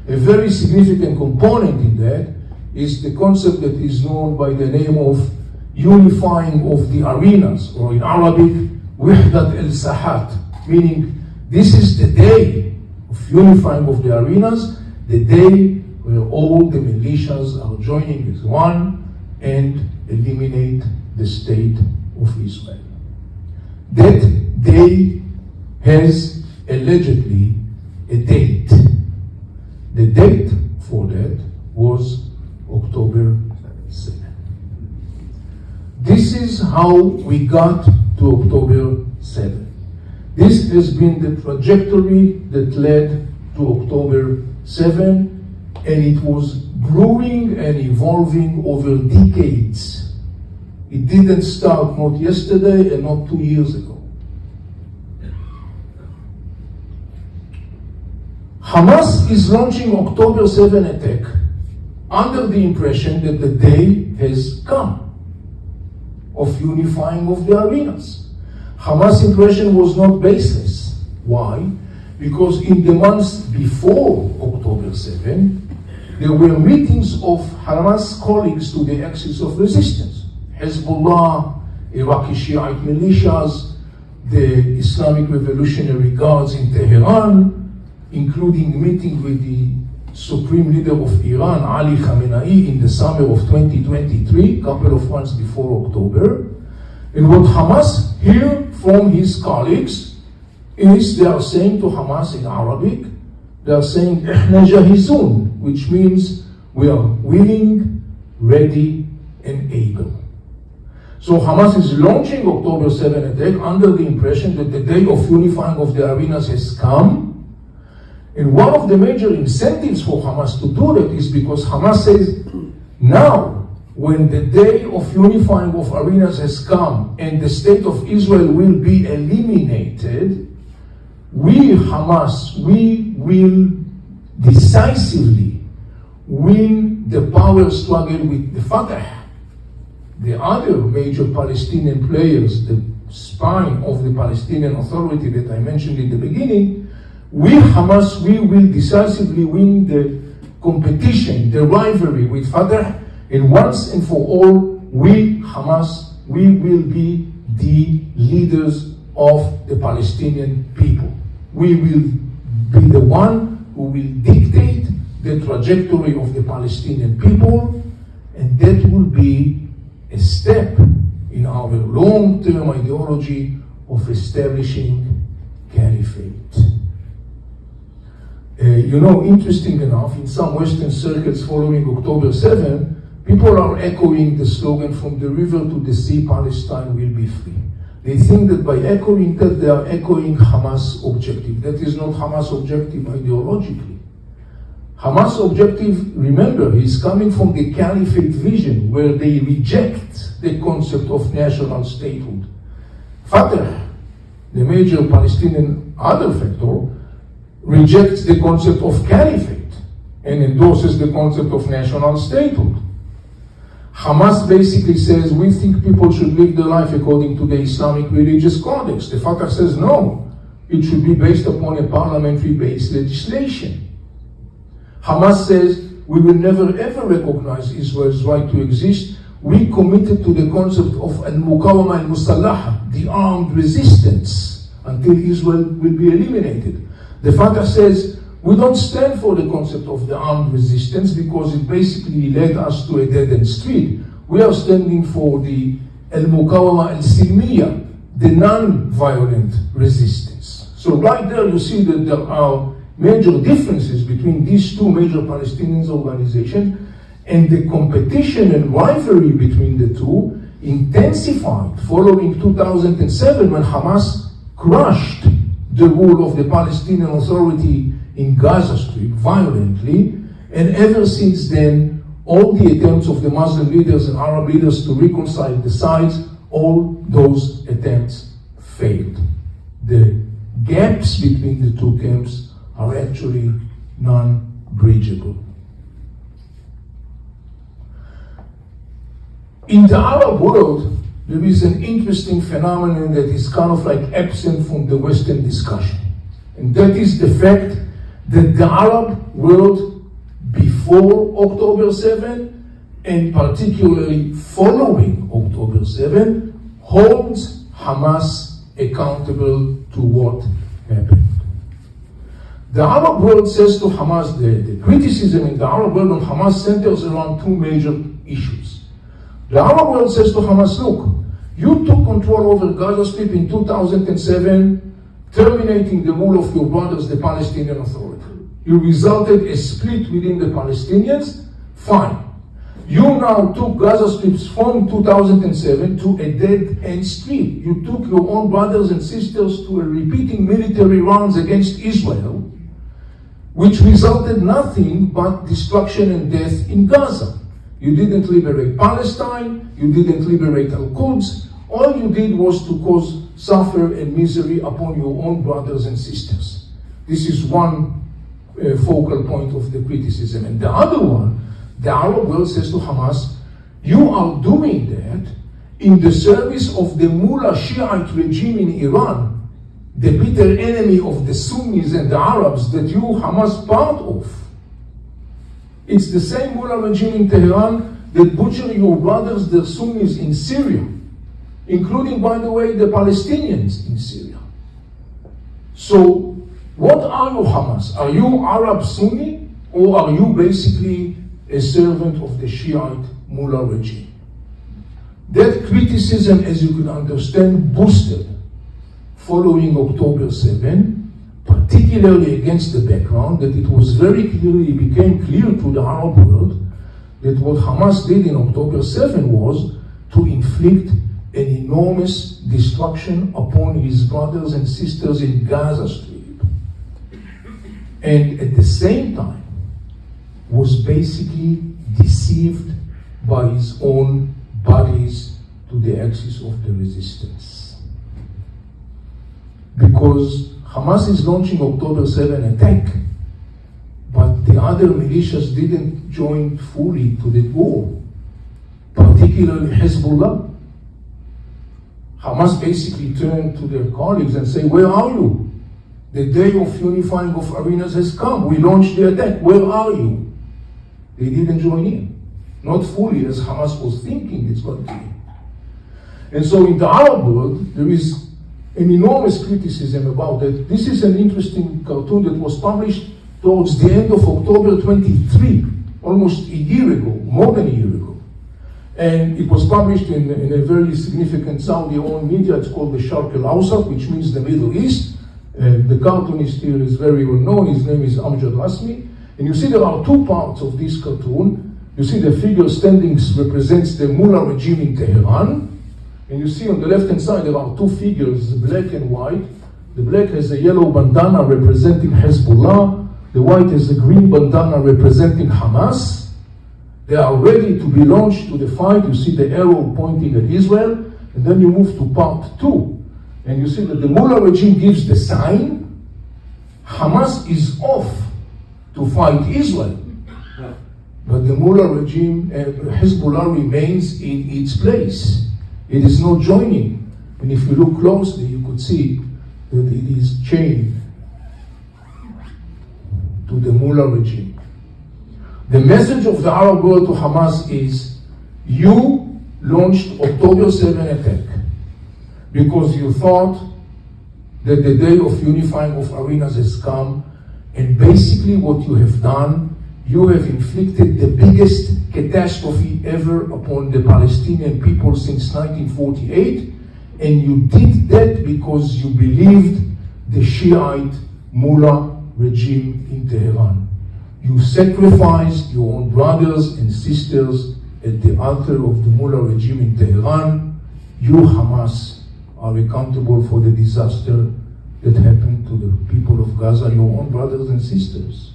S2: A very significant component in that is the concept that is known by the name of unifying of the arenas, or in Arabic, Wahdat al-Sahat, meaning this is the day of unifying of the arenas, the day where all the militias are joining as one and eliminate the state of Israel. That day has allegedly a date. The date for that was October 7th. how we got to October 7. This has been the trajectory that led to October 7, and it was brewing and evolving over decades. It didn't start not yesterday and not 2 years ago. Hamas is launching October 7 attack under the impression that the day has come of unifying of the arenas. Hamas' impression was not baseless. Why? Because in the months before October 7, there were meetings of Hamas colleagues to the axis of resistance. Hezbollah, Iraqi Shiite militias, the Islamic Revolutionary Guards in Tehran, including meeting with the Supreme Leader of Iran, Ali Khamenei, in the summer of 2023, a couple of months before October. And what Hamas hear from his colleagues is they are saying to Hamas in Arabic, they are saying, "Ihna jahizun," which means we are willing, ready, and able. So Hamas is launching October 7 attack under the impression that the day of unifying of the arenas has come. And one of the major incentives for Hamas to do that is because Hamas says, now, when the day of unifying of arenas has come and the state of Israel will be eliminated, we, Hamas, we will decisively win the power struggle with the Fatah, the other major Palestinian players, the spine of the Palestinian Authority that I mentioned in the beginning. We, Hamas, we will decisively win the competition, the rivalry with Fatah, and once and for all, we, Hamas, we will be the leaders of the Palestinian people. We will be the one who will dictate the trajectory of the Palestinian people, and that will be a step in our long-term ideology of establishing caliphate. Interesting enough, in some Western circles following October 7, people are echoing the slogan, "From the river to the sea, Palestine will be free." They think that by echoing that, they are echoing Hamas' objective. That is not Hamas' objective ideologically. Hamas' objective, remember, is coming from the caliphate vision, where they reject the concept of national statehood. Fatah, the major Palestinian other factor, rejects the concept of caliphate and endorses the concept of national statehood. Hamas basically says, we think people should live their life according to the Islamic religious codex. The Fatah says, no, it should be based upon a parliamentary-based legislation. Hamas says, we will never ever recognize Israel's right to exist. We committed to the concept of al-muqawama al-musallaha, the armed resistance, until Israel will be eliminated. The Fatah says, we don't stand for the concept of the armed resistance because it basically led us to a dead-end street. We are standing for the al-muqawama al-silmiya, the non-violent resistance. So right there you see that there are major differences between these two major Palestinian organizations, and the competition and rivalry between the two intensified following 2007 when Hamas crushed the rule of the Palestinian Authority in Gaza Strip violently, and ever since then, all the attempts of the Muslim leaders and Arab leaders to reconcile the sides, all those attempts failed. The gaps between the two camps are actually non-bridgeable. In the Arab world, there is an interesting phenomenon that is kind of like absent from the Western discussion. And that is the fact that the Arab world before October 7 and particularly following October 7 holds Hamas accountable to what happened. The Arab world says to Hamas, the criticism in the Arab world on Hamas centers around two major issues. The Arab world says to Hamas, look, you took control over Gaza Strip in 2007, terminating the rule of your brothers, the Palestinian Authority. You resulted a split within the Palestinians, fine. You now took Gaza Strips from 2007 to a dead-end street. You took your own brothers and sisters to a repeating military rounds against Israel, which resulted nothing but destruction and death in Gaza. You didn't liberate Palestine, you didn't liberate Al-Quds. All you did was to cause suffer and misery upon your own brothers and sisters. This is one focal point of the criticism. And the other one, the Arab world says to Hamas, you are doing that in the service of the Mullah Shiite regime in Iran, the bitter enemy of the Sunnis and the Arabs that you, Hamas, part of. It's the same Mullah regime in Tehran that butchered your brothers, the Sunnis in Syria, including, by the way, the Palestinians in Syria. So, what are you, Hamas? Are you Arab Sunni, or are you basically a servant of the Shiite Mullah regime? That criticism, as you can understand, boosted following October 7, particularly against the background that it was very clearly, became clear to the Arab world that what Hamas did in October 7 was to inflict an enormous destruction upon his brothers and sisters in Gaza Strip. And at the same time, was basically deceived by his own bodies to the axis of the resistance. Because Hamas is launching October 7 attack, but the other militias didn't join fully to the war, particularly Hezbollah. Hamas basically turned to their colleagues and say, where are you? The day of unifying of arenas has come. We launched the attack. Where are you? They didn't join in. Not fully as Hamas was thinking it's going to be. And so in the Arab world, there is an enormous criticism about that. This is an interesting cartoon that was published towards the end of October 23, almost a year ago, more than a year ago. And it was published in a very significant Saudi-owned media. It's called the Sharq al-Awsat, which means the Middle East. The cartoonist here is very well known. His name is Amjad Rasmi. And you see there are two parts of this cartoon. You see the figure standing represents the Mullah regime in Tehran. And you see on the left-hand side there are two figures, black and white. The black has a yellow bandana representing Hezbollah. The white has a green bandana representing Hamas. They are ready to be launched to the fight. You see the arrow pointing at Israel. And then you move to part 2. And you see that the Mullah regime gives the sign. Hamas is off to fight Israel. But the Mullah regime, Hezbollah remains in its place. It is not joining. And if you look closely, you could see that it is chained to the Mullah regime. The message of the Arab world to Hamas is, you launched October 7 attack because you thought that the day of unifying of arenas has come, and basically what you have done, you have inflicted the biggest catastrophe ever upon the Palestinian people since 1948, and you did that because you believed the Shiite Mullah regime in Tehran. You sacrificed your own brothers and sisters at the altar of the Mullah regime in Tehran. You, Hamas, are accountable for the disaster that happened to the people of Gaza, your own brothers and sisters.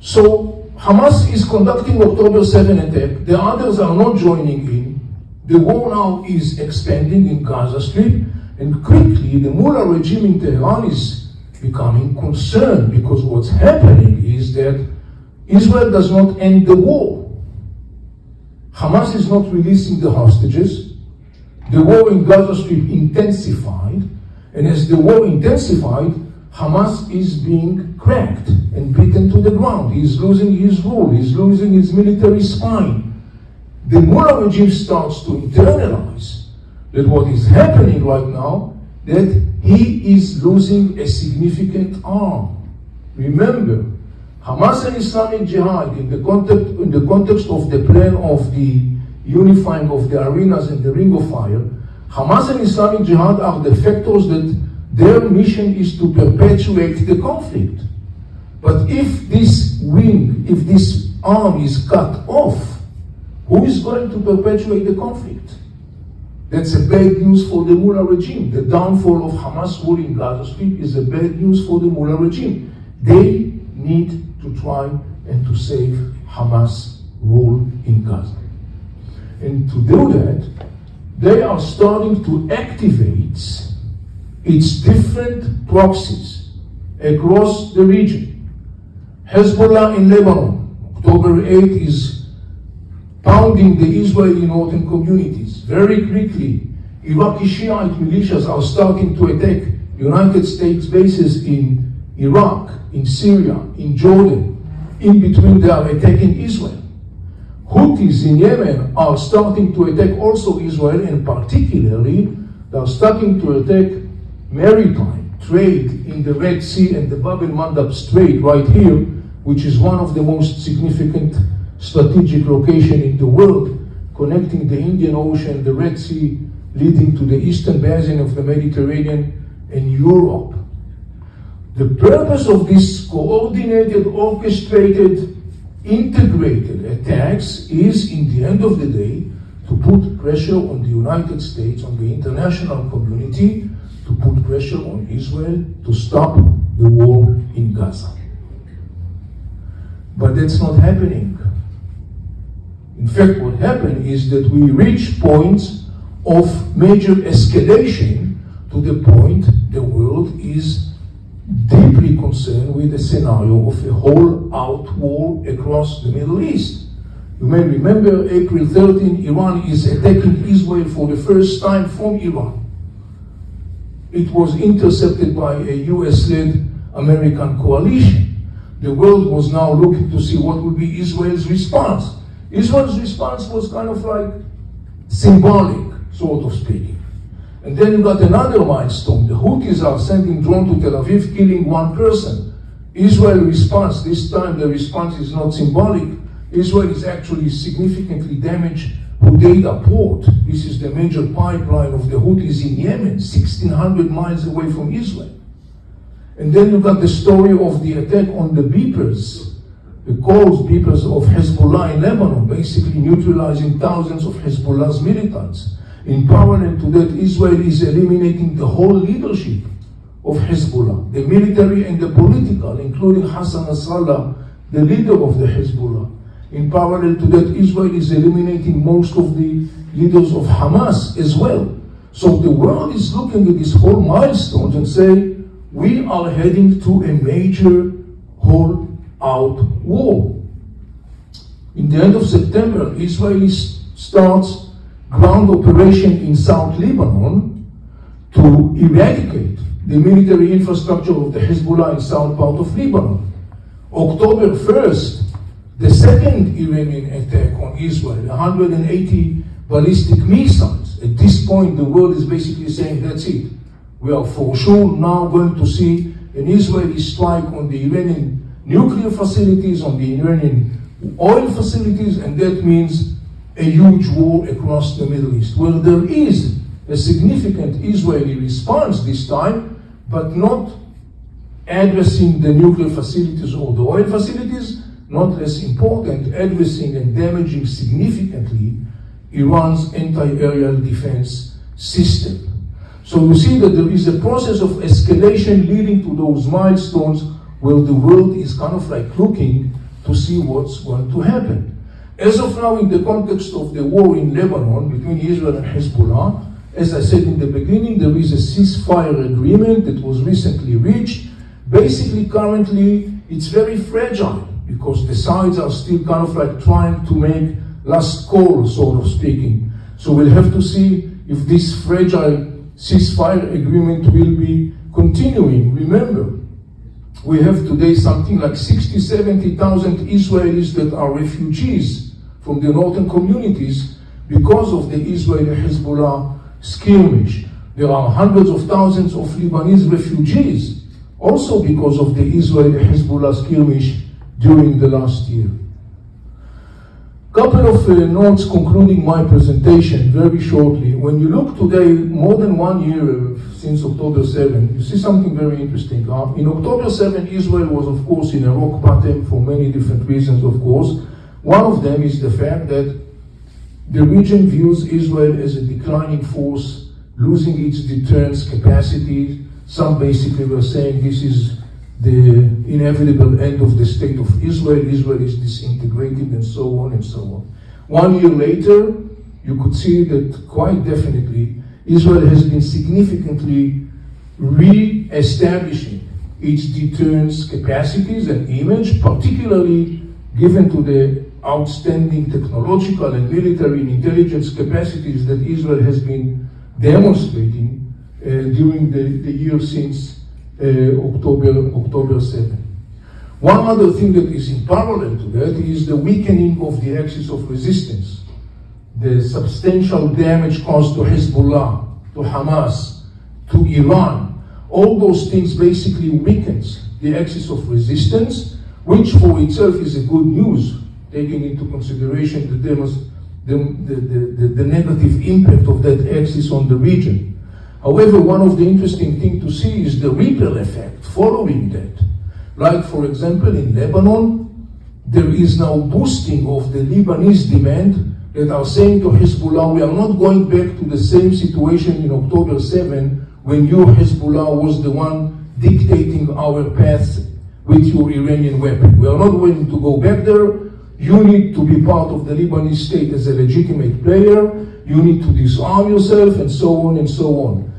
S2: So Hamas is conducting October 7 attack. The others are not joining in. The war now is expanding in Gaza Strip, and quickly the Mullah regime in Tehran is becoming concerned, because what's happening is that Israel does not end the war. Hamas is not releasing the hostages. The war in Gaza Strip intensified, and as the war intensified, Hamas is being cracked and beaten to the ground. He is losing his rule. He is losing his military spine. The Mullah regime starts to internalize that what is happening right now, that he is losing a significant arm. Remember, Hamas and Islamic Jihad, in the context of the plan of the unifying of the arenas and the Ring of Fire, Hamas and Islamic Jihad are the factors that their mission is to perpetuate the conflict. But if this wing, if this arm is cut off, who is going to perpetuate the conflict? That's a bad news for the Mullah regime. The downfall of Hamas rule in Gaza Strip is a bad news for the Mullah regime. They need to try and to save Hamas rule in Gaza. And to do that, they are starting to activate its different proxies across the region. Hezbollah in Lebanon, October 8 is pounding the Israeli northern communities. Very quickly, Iraqi Shiite militias are starting to attack United States bases in Iraq, in Syria, in Jordan. In between, they are attacking Israel. Houthis in Yemen are starting to attack also Israel, and particularly, they are starting to attack maritime trade in the Red Sea and the Bab el-Mandab Strait right here, which is one of the most significant strategic locations in the world, connecting the Indian Ocean, the Red Sea, leading to the eastern basin of the Mediterranean and Europe. The purpose of this coordinated, orchestrated, integrated attacks is, in the end of the day, to put pressure on the United States, on the international community, to put pressure on Israel to stop the war in Gaza. But that's not happening. In fact, what happened is that we reach points of major escalation to the point the world is deeply concerned with the scenario of a whole-out war across the Middle East. You may remember April 13, Iran is attacking Israel for the first time from Iran. It was intercepted by a US-led American coalition. The world was now looking to see what would be Israel's response. Israel's response was kind of like symbolic, sort of speaking. And then you got another milestone. The Houthis are sending drones to Tel Aviv, killing one person. Israel response, this time the response is not symbolic. Israel is actually significantly damaged Hudaydah port. This is the major pipeline of the Houthis in Yemen, 1,600 miles away from Israel. And then you got the story of the attack on the beepers, the cold beepers of Hezbollah in Lebanon, basically neutralizing thousands of Hezbollah's militants. In parallel to that, Israel is eliminating the whole leadership of Hezbollah, the military and the political, including Hassan Nasrallah, the leader of the Hezbollah. In parallel to that, Israel is eliminating most of the leaders of Hamas as well. So the world is looking at these whole milestones and say, we are heading to a major whole-out war. In the end of September, Israel starts ground operation in South Lebanon to eradicate the military infrastructure of the Hezbollah in south part of Lebanon. October 1st, the second Iranian attack on Israel, 180 ballistic missiles. At this point, the world is basically saying, that's it. We are for sure now going to see an Israeli strike on the Iranian nuclear facilities, on the Iranian oil facilities, and that means a huge war across the Middle East, where there is a significant Israeli response this time, but not addressing the nuclear facilities or the oil facilities, not less important, addressing and damaging significantly Iran's anti-aerial defense system. So you see that there is a process of escalation leading to those milestones where the world is kind of like looking to see what's going to happen. As of now, in the context of the war in Lebanon between Israel and Hezbollah, as I said in the beginning, there is a ceasefire agreement that was recently reached. Basically, currently, it's very fragile because the sides are still kind of like trying to make last call, sort of speaking. So we'll have to see if this fragile ceasefire agreement will be continuing. Remember, we have today something like 70,000 Israelis that are refugees from the northern communities because of the Israeli-Hezbollah skirmish. There are hundreds of thousands of Lebanese refugees also because of the Israeli-Hezbollah skirmish during the last year. Couple of notes concluding my presentation very shortly. When you look today, more than 1 year since October 7, you see something very interesting. In October 7, Israel was, of course, in a rock bottom for many different reasons, of course. One of them is the fact that the region views Israel as a declining force, losing its deterrence capacity. Some basically were saying this is the inevitable end of the state of Israel. Israel is disintegrated and so on and so on. 1 year later, you could see that quite definitely Israel has been significantly re-establishing its deterrence capacities and image, particularly given to the outstanding technological and military and intelligence capacities that Israel has been demonstrating during the year since October 7. One other thing that is in parallel to that is the weakening of the axis of resistance, the substantial damage caused to Hezbollah, to Hamas, to Iran. All those things basically weakens the axis of resistance, which for itself is a good news, taking into consideration the negative impact of that axis on the region. However, one of the interesting things to see is the ripple effect following that. Like, for example, in Lebanon, there is now boosting of the Lebanese demand that are saying to Hezbollah, we are not going back to the same situation in October 7 when you, Hezbollah, was the one dictating our path with your Iranian weapon. We are not willing to go back there. You need to be part of the Lebanese state as a legitimate player. You need to disarm yourself, and so on and so on.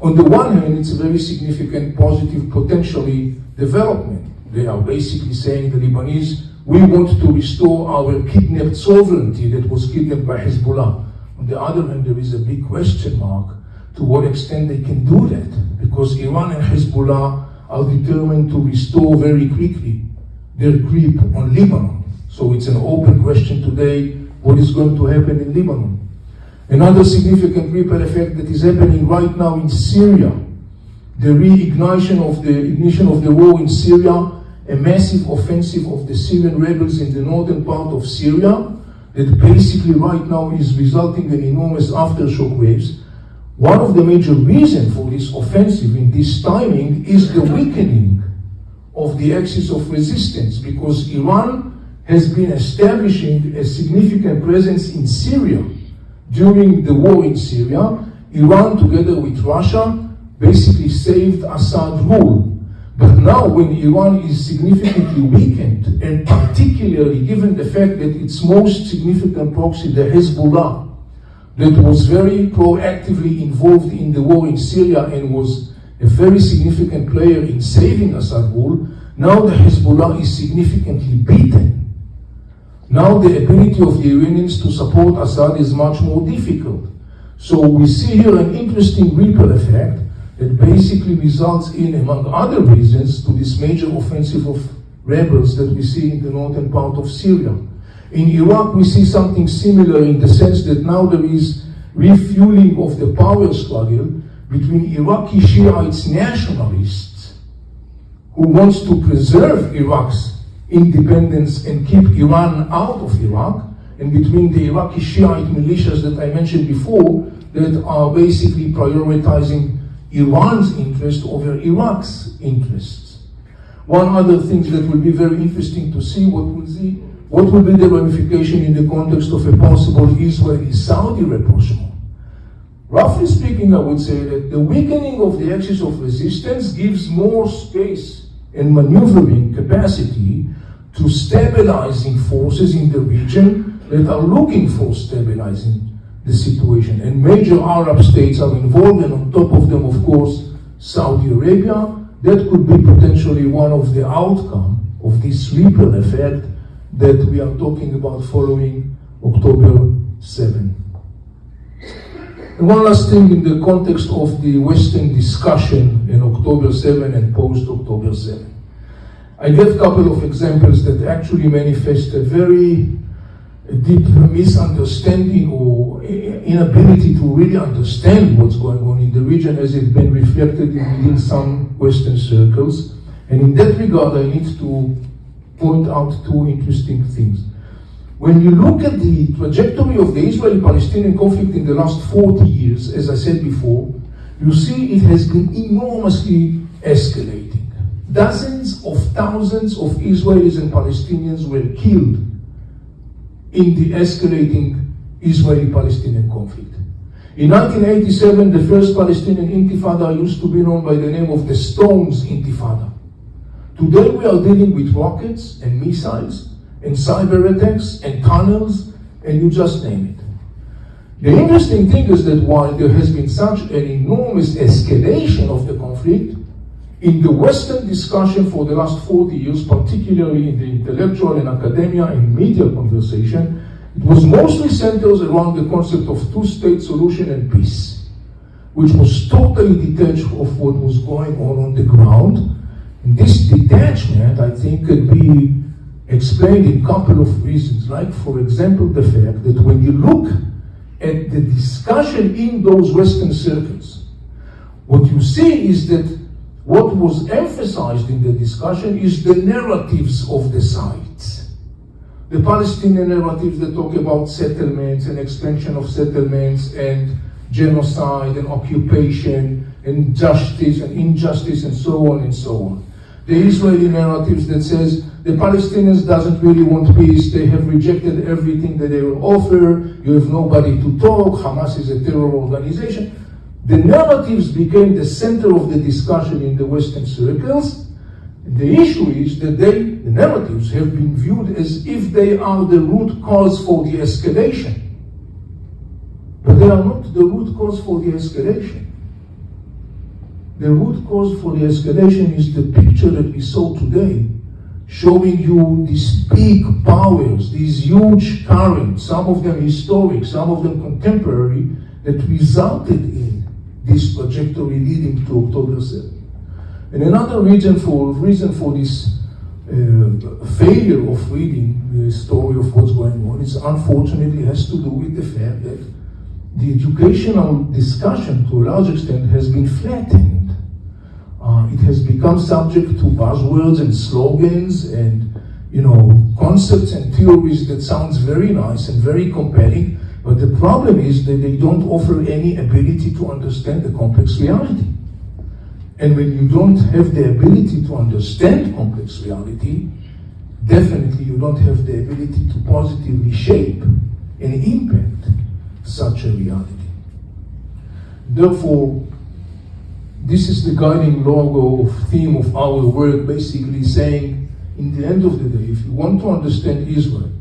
S2: On the one hand, it's a very significant positive, potentially, development. They are basically saying, the Lebanese, we want to restore our kidnapped sovereignty that was kidnapped by Hezbollah. On the other hand, there is a big question mark to what extent they can do that, because Iran and Hezbollah are determined to restore very quickly their grip on Lebanon. So it's an open question today, what is going to happen in Lebanon. Another significant ripple effect that is happening right now in Syria, the reignition of the war in Syria, a massive offensive of the Syrian rebels in the northern part of Syria, that basically right now is resulting in enormous aftershock waves. One of the major reasons for this offensive in this timing is the weakening of the axis of resistance, because Iran has been establishing a significant presence in Syria. During the war in Syria, Iran, together with Russia, basically saved Assad rule. But now when Iran is significantly weakened, and particularly given the fact that its most significant proxy, the Hezbollah, that was very proactively involved in the war in Syria and was a very significant player in saving Assad rule, now the Hezbollah is significantly beaten. Now the ability of the Iranians to support Assad is much more difficult. So we see here an interesting ripple effect that basically results in, among other reasons, to this major offensive of rebels that we see in the northern part of Syria. In Iraq, we see something similar in the sense that now there is refueling of the power struggle between Iraqi Shiites nationalists who wants to preserve Iraq's independence and keep Iran out of Iraq, and between the Iraqi Shiite militias that I mentioned before that are basically prioritizing Iran's interest over Iraq's interests. One other thing that will be very interesting to see, what will be the ramification in the context of a possible Israeli-Saudi rapprochement. Roughly speaking, I would say that the weakening of the axis of resistance gives more space and maneuvering capacity to stabilizing forces in the region that are looking for stabilizing the situation. And major Arab states are involved, and on top of them, of course, Saudi Arabia. That could be potentially one of the outcome of this ripple effect that we are talking about following October 7. And one last thing in the context of the Western discussion in October 7 and post-October 7. I gave a couple of examples that actually manifest a very deep misunderstanding or inability to really understand what's going on in the region as it's been reflected within some Western circles. And in that regard, I need to point out two interesting things. When you look at the trajectory of the Israeli-Palestinian conflict in the last 40 years, as I said before, you see it has been enormously escalating. Dozens of thousands of Israelis and Palestinians were killed in the escalating Israeli-Palestinian conflict. In 1987, the first Palestinian Intifada used to be known by the name of the Stones Intifada. Today we are dealing with rockets and missiles and cyber attacks and tunnels, and you just name it. The interesting thing is that while there has been such an enormous escalation of the conflict, in the Western discussion for the last 40 years, particularly in the intellectual and academia and media conversation, it was mostly centered around the concept of two-state solution and peace, which was totally detached of what was going on the ground. And this detachment, I think, could be explained in a couple of reasons, like, for example, the fact that when you look at the discussion in those Western circles, what you see is that what was emphasized in the discussion is the narratives of the sides. The Palestinian narratives that talk about settlements and expansion of settlements and genocide and occupation and justice and injustice and so on and so on. The Israeli narratives that says the Palestinians doesn't really want peace, they have rejected everything that they will offer, you have nobody to talk, Hamas is a terror organization. The narratives became the center of the discussion in the Western circles. The issue is that the narratives have been viewed as if they are the root cause for the escalation. But they are not the root cause for the escalation. The root cause for the escalation is the picture that we saw today, showing you these big powers, these huge currents, some of them historic, some of them contemporary, that resulted in this trajectory leading to October 7. And another reason for this failure of reading the story of what's going on is unfortunately has to do with the fact that the educational discussion to a large extent has been flattened. It has become subject to buzzwords and slogans and concepts and theories that sounds very nice and very compelling, but the problem is that they don't offer any ability to understand the complex reality. And when you don't have the ability to understand complex reality, definitely you don't have the ability to positively shape and impact such a reality. Therefore, this is the guiding logo of theme of our work, basically saying, in the end of the day, if you want to understand Israel,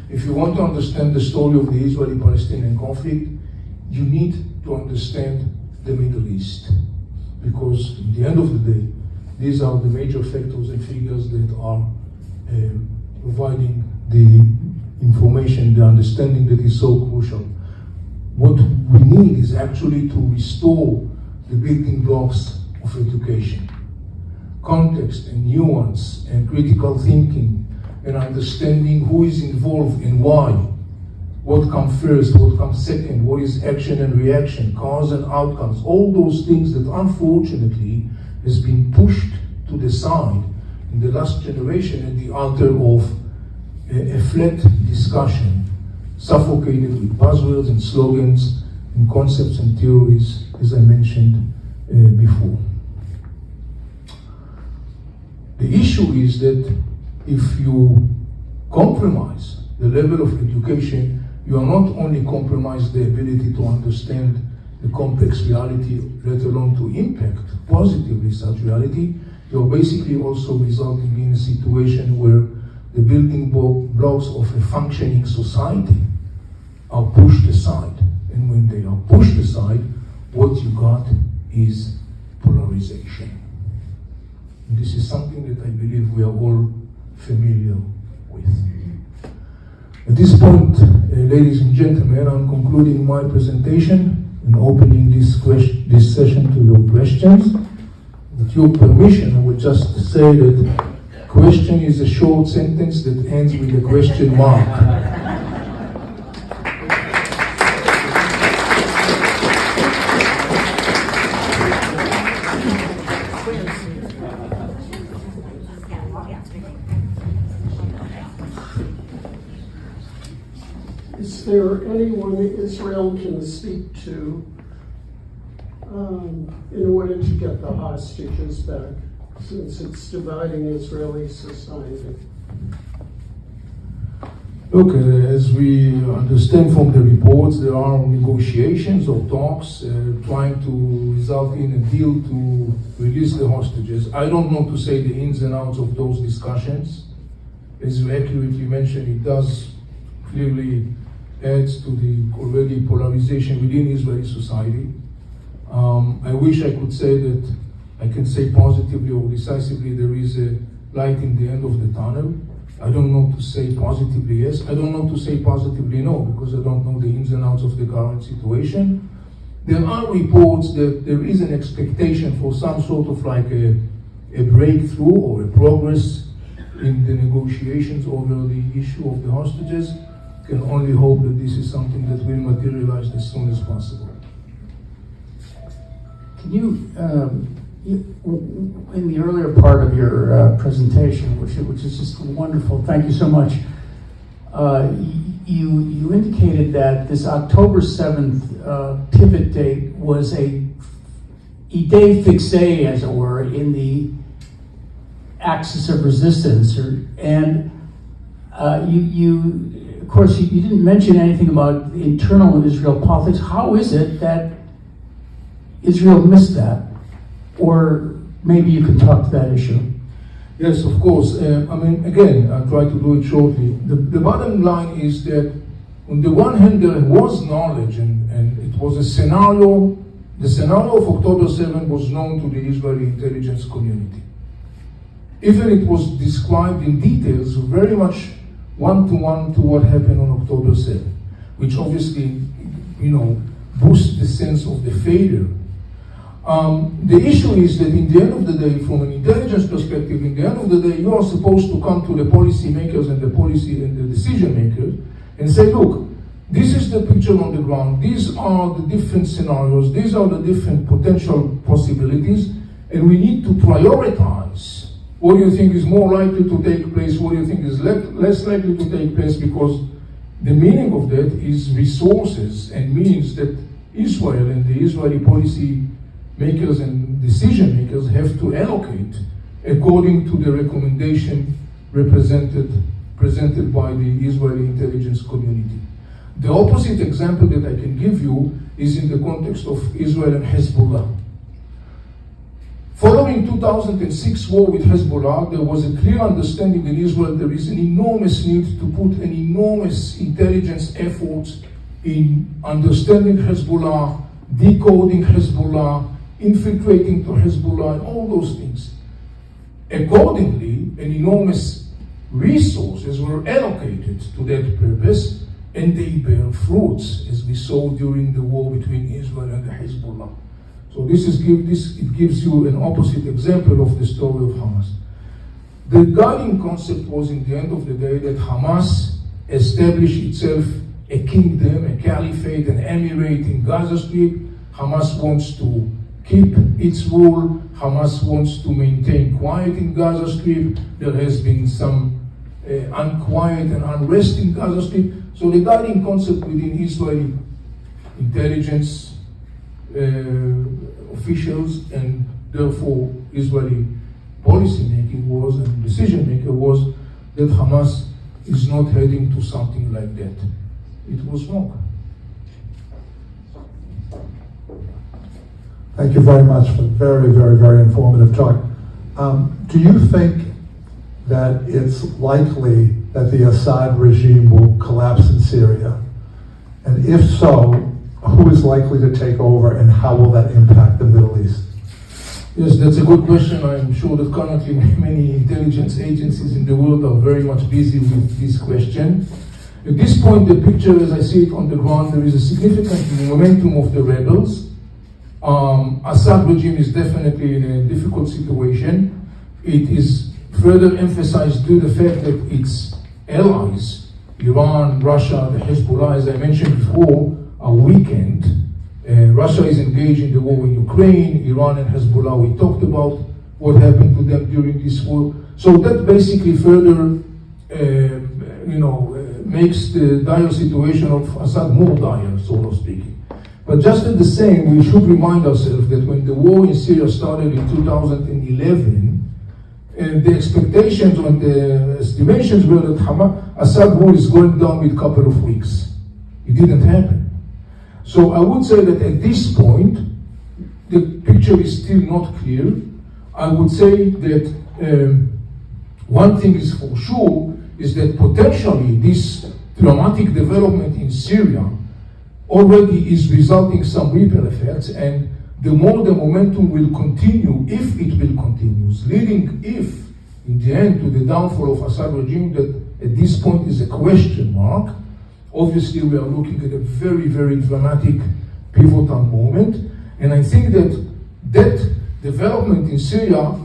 S2: if you want to understand the story of the Israeli-Palestinian conflict, you need to understand the Middle East. Because in the end of the day, these are the major factors and figures that are providing the information, the understanding that is so crucial. What we need is actually to restore the building blocks of education. Context and nuance and critical thinking and understanding who is involved and why. What comes first, what comes second, what is action and reaction, cause and outcomes. All those things that unfortunately has been pushed to the side in the last generation at the altar of a flat discussion, suffocated with buzzwords and slogans and concepts and theories, as I mentioned before. The issue is that if you compromise the level of education, you are not only compromise the ability to understand the complex reality, let alone to impact positively such reality, you are basically also resulting in a situation where the building blocks of a functioning society are pushed aside. And when they are pushed aside, what you got is polarization. And this is something that I believe we are all familiar with. At this point, ladies and gentlemen, I'm concluding my presentation and opening this session to your questions. With your permission, I will just say that question is a short sentence that ends with a question mark.
S3: town can speak to in order to get the hostages back, since it's dividing Israeli society?
S2: Look, as we understand from the reports, there are negotiations or talks trying to result in a deal to release the hostages. I don't know to say the ins and outs of those discussions. As you accurately mentioned, it does clearly adds to the already polarization within Israeli society. I wish I could say that I can say positively or decisively there is a light in the end of the tunnel. I don't know to say positively yes. I don't know to say positively no, because I don't know the ins and outs of the current situation. There are reports that there is an expectation for some sort of like a breakthrough or a progress in the negotiations over the issue of the hostages. Can only hope that this is something that will materialize as soon as possible.
S4: Can you, in the earlier part of your presentation, which is just wonderful, thank you so much, you indicated that this October 7th pivot date was a idée fixée, as it were, in the axis of resistance, and of course, you didn't mention anything about internal Israel politics. How is it that Israel missed that? Or maybe you can talk to that issue.
S2: Yes, of course. Again, I'll try to do it shortly. The bottom line is that on the one hand, there was knowledge, and it was a scenario. The scenario of October 7 was known to the Israeli intelligence community. Even it was described in details, very much one-to-one to what happened on October 7, which obviously, boosts the sense of the failure. The issue is that in the end of the day, from an intelligence perspective, in the end of the day, you are supposed to come to the policy makers and the policy and the decision makers and say, look, this is the picture on the ground, these are the different scenarios, these are the different potential possibilities, and we need to prioritize. What do you think is more likely to take place? What do you think is less likely to take place? Because the meaning of that is resources and means that Israel and the Israeli policy makers and decision makers have to allocate according to the recommendation presented by the Israeli intelligence community. The opposite example that I can give you is in the context of Israel and Hezbollah. Following 2006 war with Hezbollah, there was a clear understanding in Israel there is an enormous need to put an enormous intelligence effort in understanding Hezbollah, decoding Hezbollah, infiltrating to Hezbollah, and all those things. Accordingly, an enormous resources were allocated to that purpose, and they bear fruits, as we saw during the war between Israel and the Hezbollah. So it gives you an opposite example of the story of Hamas. The guiding concept was, in the end of the day, that Hamas established itself a kingdom, a caliphate, an emirate in Gaza Strip. Hamas wants to keep its rule. Hamas wants to maintain quiet in Gaza Strip. There has been some unquiet and unrest in Gaza Strip. So the guiding concept within Israeli intelligence officials and therefore Israeli policy making was and decision maker was that Hamas is not heading to something like that. It was wrong.
S5: Thank you very much for very, very, very informative talk. Do you think that it's likely that the Assad regime will collapse in Syria? And if so, who is likely to take over and how will that impact the Middle East?
S2: Yes, that's a good question. I'm sure that currently many intelligence agencies in the world are very much busy with this question. At this point, the picture, as I see it on the ground, there is a significant momentum of the rebels. Assad regime is definitely in a difficult situation. It is further emphasized due to the fact that its allies, Iran, Russia, the Hezbollah, as I mentioned before, are weakened. Russia is engaged in the war in Ukraine. Iran and Hezbollah, we talked about what happened to them during this war. So that basically further, makes the dire situation of Assad more dire, so to speak. But just at the same, we should remind ourselves that when the war in Syria started in 2011, the expectations and the estimations were that Assad war is going down with a couple of weeks. It didn't happen. So I would say that at this point, the picture is still not clear. I would say that one thing is for sure, is that potentially this dramatic development in Syria already is resulting some ripple effects, and the more the momentum will continue, if it will continue, leading, if in the end, to the downfall of Assad regime, that at this point is a question mark. Obviously, we are looking at a very, very dramatic, pivotal moment, and I think that that development in Syria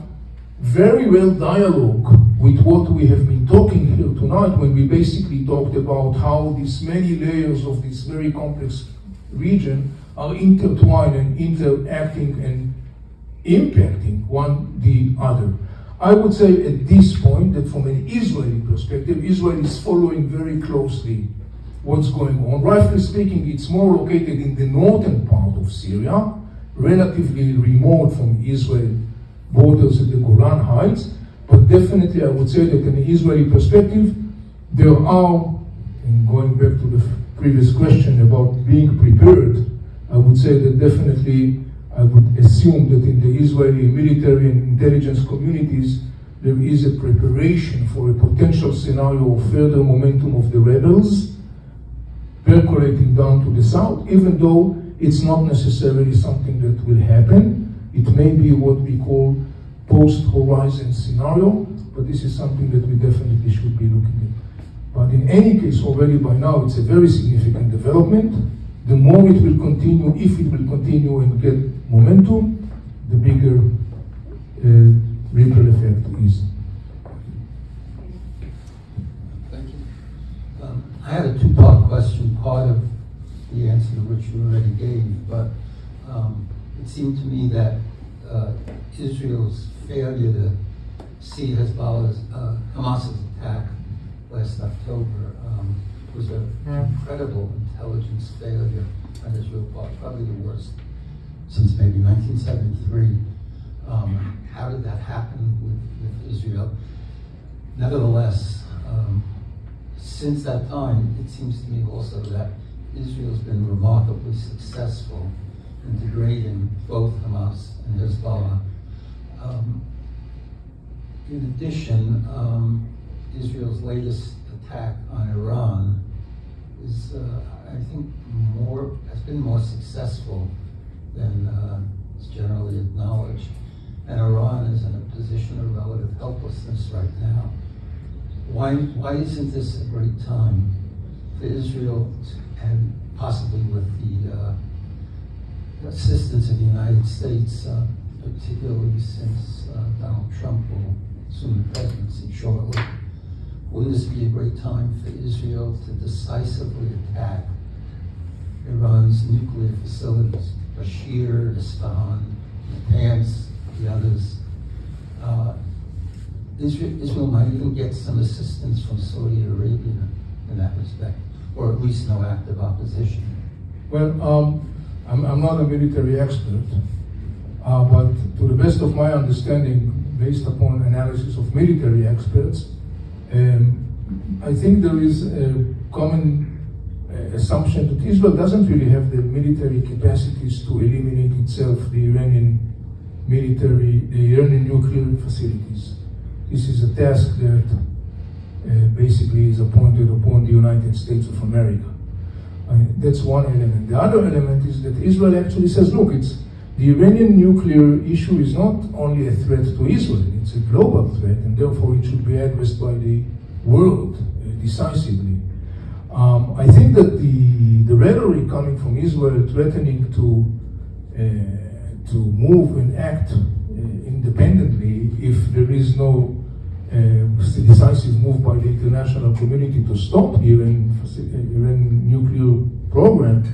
S2: very well dialogue with what we have been talking here tonight, when we basically talked about how these many layers of this very complex region are intertwined and interacting and impacting one the other. I would say at this point that from an Israeli perspective, Israel is following very closely what's going on. Rightly speaking, it's more located in the northern part of Syria, relatively remote from Israel borders at the Golan Heights, but definitely I would say that in an Israeli perspective, there are, and going back to the previous question about being prepared, I would say that definitely I would assume that in the Israeli military and intelligence communities, there is a preparation for a potential scenario of further momentum of the rebels percolating down to the south, even though it's not necessarily something that will happen. It may be what we call post-horizon scenario, but this is something that we definitely should be looking at. But in any case, already by now, it's a very significant development. The more it will continue, if it will continue and get momentum, the bigger ripple effect is.
S6: Thank you. I had a two-part question, part of the answer to which you already gave, but it seemed to me that Israel's failure to see Hezbollah's, Hamas's attack last October was an incredible intelligence failure on Israel's part, probably the worst since maybe 1973. How did that happen with Israel? Nevertheless, since that time, it seems to me also that Israel's been remarkably successful in degrading both Hamas and Hezbollah. In addition, Israel's latest attack on Iran is, I think, has been more successful than is generally acknowledged. And Iran is in a position of relative helplessness right now. Why isn't this a great time for Israel, and possibly with the assistance of the United States, particularly since Donald Trump will assume the presidency shortly? Wouldn't this be a great time for Israel to decisively attack Iran's nuclear facilities, Bashir, Isfahan, Natanz, the others? Israel might even get some assistance from Saudi Arabia in that respect, or at least no active opposition.
S2: Well, I'm not a military expert, but to the best of my understanding, based upon analysis of military experts, I think there is a common assumption that Israel doesn't really have the military capacities to eliminate itself the Iranian nuclear facilities. This is a task that basically is appointed upon the United States of America. That's one element. The other element is that Israel actually says, look, the Iranian nuclear issue is not only a threat to Israel, it's a global threat, and therefore it should be addressed by the world decisively. I think that the rhetoric coming from Israel threatening to move and act independently if there is no decisive move by the international community to stop Iran nuclear program,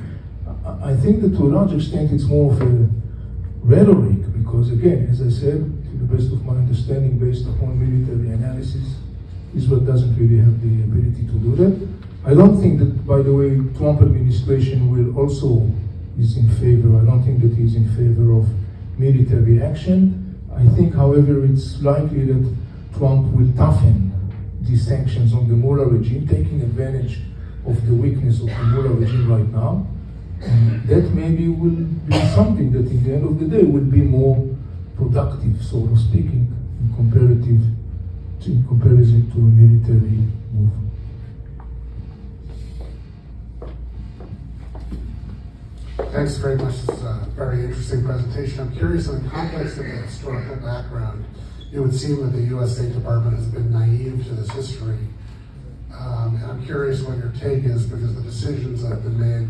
S2: I think that to a large extent it's more of a rhetoric, because again, as I said, to the best of my understanding, based upon military analysis, Israel doesn't really have the ability to do that. I don't think that, by the way, Trump administration will also is in favor. I don't think that he's in favor of military action. I think, however, it's likely that Trump will toughen these sanctions on the Mullah regime, taking advantage of the weakness of the Mullah regime right now. And that maybe will be something that in the end of the day will be more productive, sort of speaking, in comparison to a military move.
S7: Thanks very much. This is a very interesting presentation. I'm curious, in the context of the historical background, it would seem that the U.S. State Department has been naive to this history. And I'm curious what your take is, because the decisions that have been made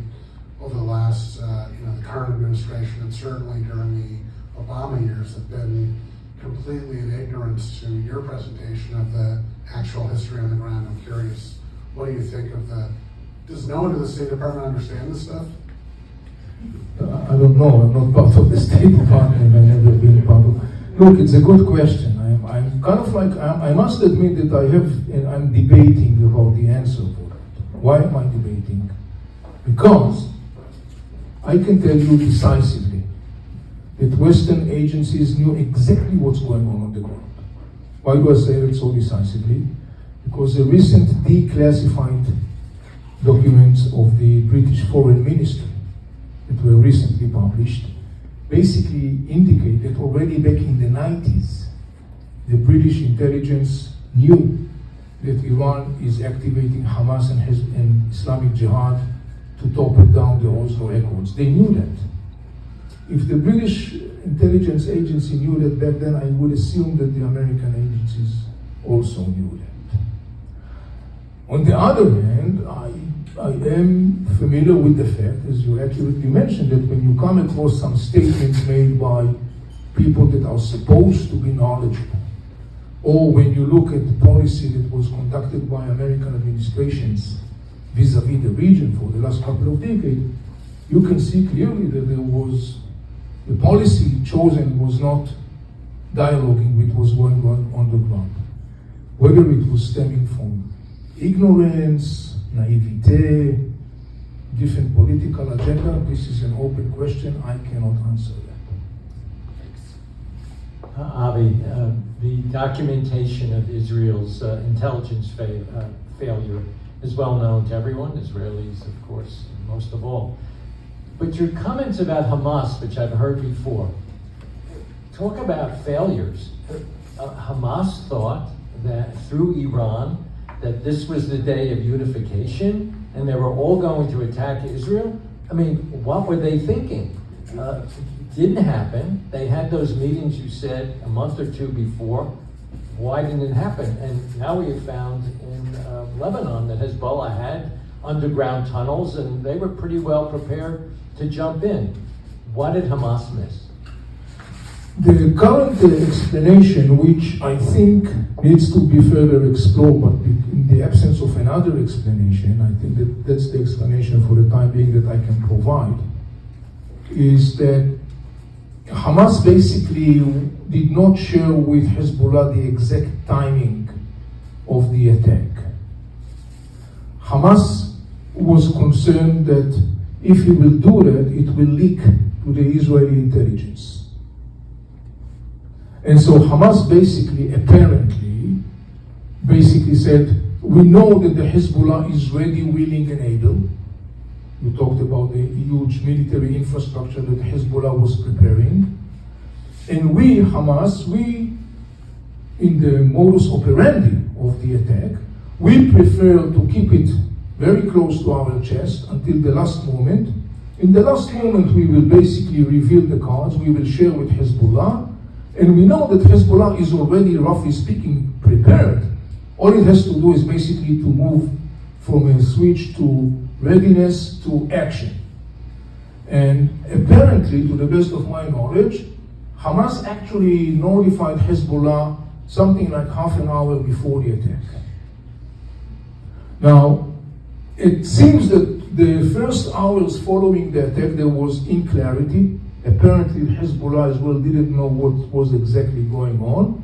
S7: over the last, the current administration, and certainly during the Obama years, have been completely in ignorance to your presentation of the actual history on the ground. I'm curious, what do you think of that? Does no one in the State Department understand this stuff?
S2: I don't know. I'm not part of the State Department. I've never been part of. Look, it's a good question. I'm kind of like, I must admit that I'm debating about the answer for that. Why am I debating? Because I can tell you decisively that Western agencies knew exactly what's going on the ground. Why do I say that so decisively? Because the recent declassified documents of the British Foreign Ministry that were recently published basically indicate that already back in the 90s, the British intelligence knew that Iran is activating Hamas and Islamic Jihad to topple down the Oslo Accords. They knew that. If the British intelligence agency knew that back then, I would assume that the American agencies also knew that. On the other hand, I am familiar with the fact, as you accurately mentioned, that when you come across some statements made by people that are supposed to be knowledgeable, or when you look at the policy that was conducted by American administrations vis-a-vis the region for the last couple of decades, you can see clearly that the policy chosen was not dialoguing with what was going on the ground. Whether it was stemming from ignorance, naivete, different political agenda, this is an open question. I cannot answer that.
S8: Avi, the documentation of Israel's intelligence failure is well known to everyone, Israelis, of course, most of all. But your comments about Hamas, which I've heard before, talk about failures. Hamas thought that through Iran, that this was the day of unification and they were all going to attack Israel. I mean, what were they thinking? It didn't happen. They had those meetings, you said, a month or two before. Why didn't it happen? And now we have found in Lebanon that Hezbollah had underground tunnels and they were pretty well prepared to jump in. What did Hamas miss?
S2: The current explanation, which I think needs to be further explored, but in the absence of another explanation, I think that that's the explanation for the time being that I can provide, is that Hamas basically did not share with Hezbollah the exact timing of the attack. Hamas was concerned that if he will do that, it will leak to the Israeli intelligence. And so Hamas apparently said, we know that the Hezbollah is ready, willing, and able. You talked about the huge military infrastructure that Hezbollah was preparing. And we, Hamas, in the modus operandi of the attack, we prefer to keep it very close to our chest until the last moment. In the last moment, we will basically reveal the cards, we will share with Hezbollah, and we know that Hezbollah is already, roughly speaking, prepared. All it has to do is basically to move from a switch to readiness to action. And apparently, to the best of my knowledge, Hamas actually notified Hezbollah something like half an hour before the attack. Now, it seems that the first hours following the attack, there was inclarity. Apparently, Hezbollah as well didn't know what was exactly going on.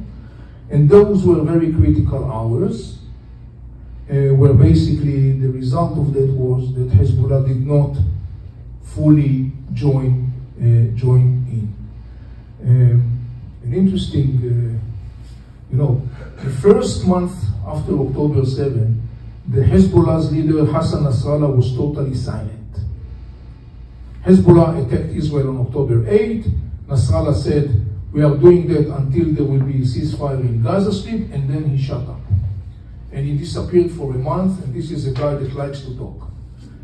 S2: And those were very critical hours, where basically the result of that was that Hezbollah did not fully join in. An interesting, the first month after October 7, the Hezbollah's leader Hassan Nasrallah was totally silent. Hezbollah attacked Israel on October 8. Nasrallah said, we are doing that until there will be a ceasefire in Gaza Strip, and then he shut up. And he disappeared for a month, and this is a guy that likes to talk.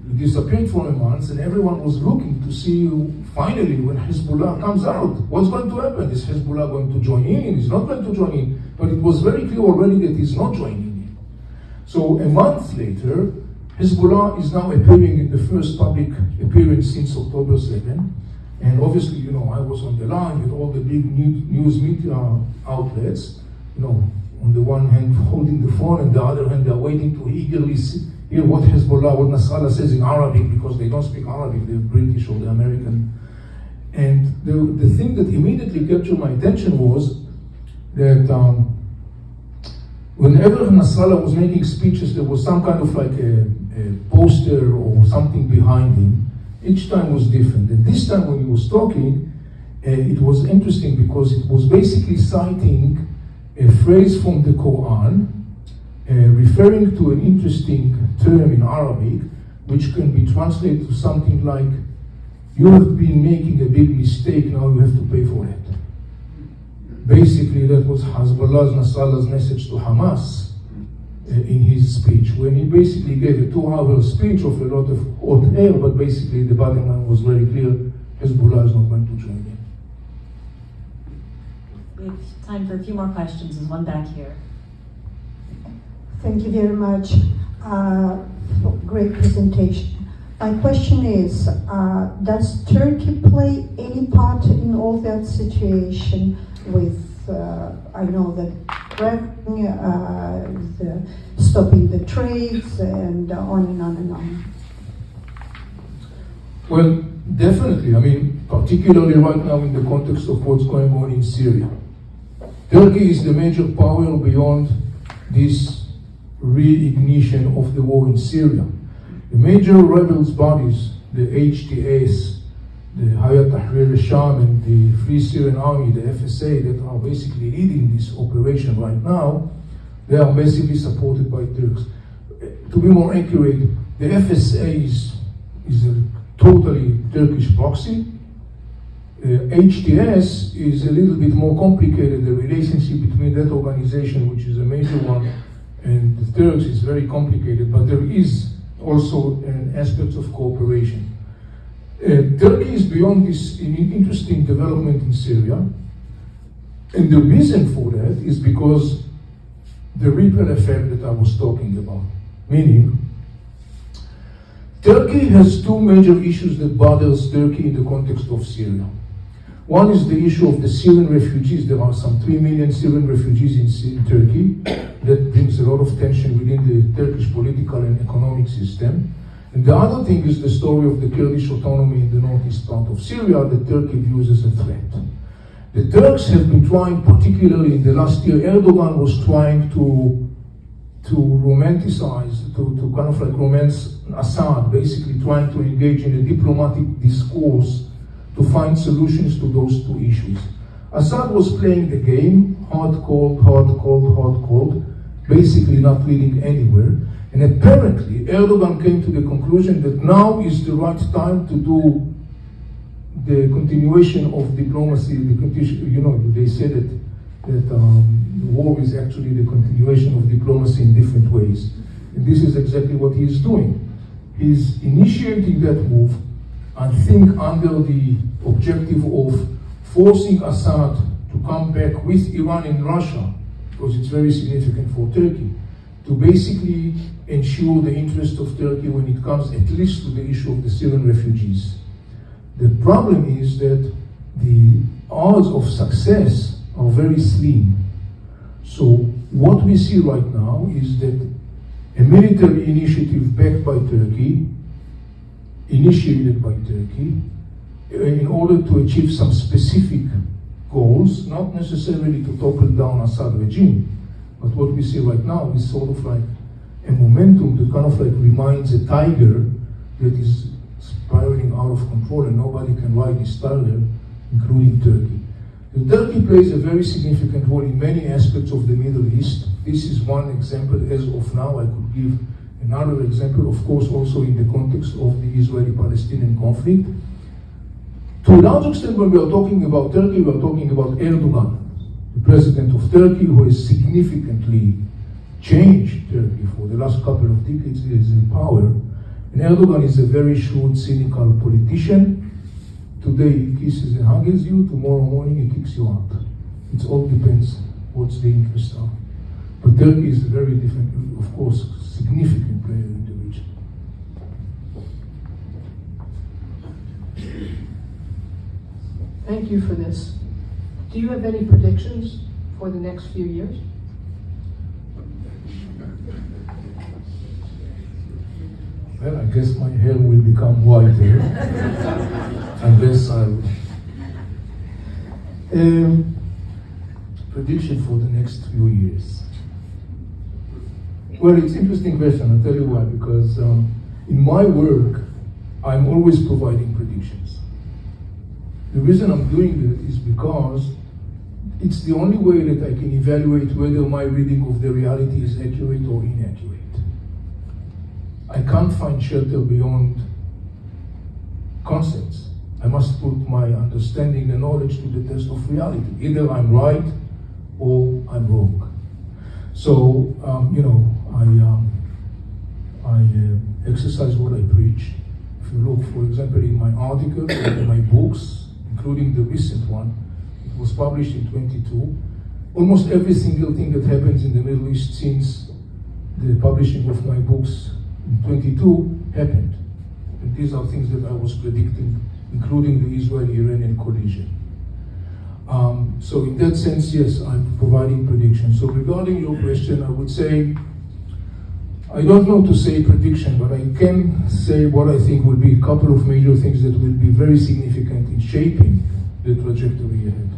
S2: He disappeared for a month, and everyone was looking to see finally when Hezbollah comes out, what's going to happen? Is Hezbollah going to join in? Is not going to join in? But it was very clear already that he's not joining in. So a month later, Hezbollah is now appearing in the first public appearance since October 7. And obviously, I was on the line with all the big news media outlets, on the one hand holding the phone, and the other hand they're waiting to eagerly hear what Hezbollah, what Nasrallah says in Arabic, because they don't speak Arabic, they're British or the American. And the thing that immediately captured my attention was that whenever Nasrallah was making speeches, there was some kind of like a poster or something behind him. Each time was different. And this time when he was talking, it was interesting because it was basically citing a phrase from the Quran, referring to an interesting term in Arabic, which can be translated to something like, you have been making a big mistake, now you have to pay for it. Basically, that was Hezbollah's, Nasrallah's message to Hamas in his speech, when he basically gave a 2-hour speech of a lot of hot air, but basically the bottom line was very clear, Hezbollah is not going to join in.
S9: We have time for a few more questions. There's one back here.
S10: Thank you very much. Great presentation. My question is, does Turkey play any part in all that situation with, I know that the stopping the trades and on and on and on?
S2: Well, definitely. Particularly right now in the context of what's going on in Syria. Turkey is the major power beyond this reignition of the war in Syria. The major rebels bodies, the HTS, the Hayat Tahrir al-Sham, and the Free Syrian Army, the FSA, that are basically leading this operation right now, they are basically supported by Turks. To be more accurate, the FSA is a totally Turkish proxy. HTS is a little bit more complicated. The relationship between that organization, which is a major one, and the Turks is very complicated, but there is also an aspect of cooperation. Turkey is beyond this interesting development in Syria, and the reason for that is because the ripple effect that I was talking about. Meaning, Turkey has two major issues that bothers Turkey in the context of Syria. One is the issue of the Syrian refugees. There are some 3 million Syrian refugees in Turkey. That brings a lot of tension within the Turkish political and economic system. And the other thing is the story of the Kurdish autonomy in the northeast part of Syria that Turkey views as a threat. The Turks have been trying, particularly in the last year, Erdogan was trying to romanticize, to kind of like romance Assad, basically trying to engage in a diplomatic discourse to find solutions to those two issues. Assad was playing the game, hard, cold, basically not leading anywhere. And apparently, Erdogan came to the conclusion that now is the right time to do the continuation of diplomacy. They said that war is actually the continuation of diplomacy in different ways. And this is exactly what he is doing. He's initiating that move, I think, under the objective of forcing Assad to come back with Iran and Russia, because it's very significant for Turkey, to basically ensure the interest of Turkey when it comes at least to the issue of the Syrian refugees. The problem is that the odds of success are very slim. So what we see right now is that a military initiative backed by Turkey, initiated by Turkey, in order to achieve some specific goals, not necessarily to topple down Assad regime, but what we see right now is sort of like a momentum that kind of like reminds a tiger that is spiraling out of control and nobody can ride this tire, including Turkey. Turkey plays a very significant role in many aspects of the Middle East. This is one example as of now. I could give another example, of course, also in the context of the Israeli-Palestinian conflict. To a large extent, when we are talking about Turkey, we are talking about Erdogan, the president of Turkey, who has significantly changed Turkey for the last couple of decades. He is in power. And Erdogan is a very shrewd, cynical politician. Today he kisses and hugs you, tomorrow morning he kicks you out. It all depends what's the interest are. But Turkey is a very different, of course, significant player in the region.
S11: Thank you for this. Do you have any predictions for the next few years?
S2: Well, I guess my hair will become whiter unless I. Prediction for the next few years. Well, it's an interesting question. I'll tell you why. Because in my work, I'm always providing predictions. The reason I'm doing that is because it's the only way that I can evaluate whether my reading of the reality is accurate or inaccurate. I can't find shelter beyond concepts. I must put my understanding and knowledge to the test of reality. Either I'm right or I'm wrong. So, I exercise what I preach. If you look, for example, in my article, in my books, including the recent one, it was published in 22. Almost every single thing that happens in the Middle East since the publishing of my books in 22 happened. And these are things that I was predicting, including the Israeli-Iranian collision. So in that sense, yes, I'm providing predictions. So regarding your question, I would say, I don't know to say prediction, but I can say what I think will be a couple of major things that will be very significant in shaping the trajectory ahead.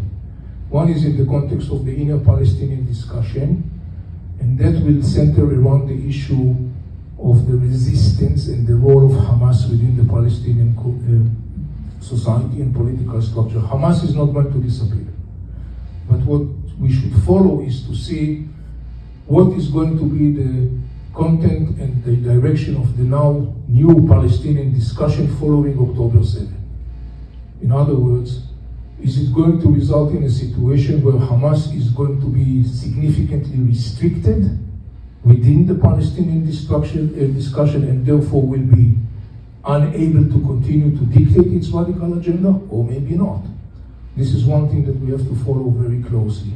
S2: One is in the context of the inner Palestinian discussion, and that will center around the issue of the resistance and the role of Hamas within the Palestinian society and political structure. Hamas is not going to disappear. But what we should follow is to see what is going to be the content and the direction of the now new Palestinian discussion following October 7. In other words, is it going to result in a situation where Hamas is going to be significantly restricted within the Palestinian discussion and therefore will be unable to continue to dictate its radical agenda, or maybe not? This is one thing that we have to follow very closely.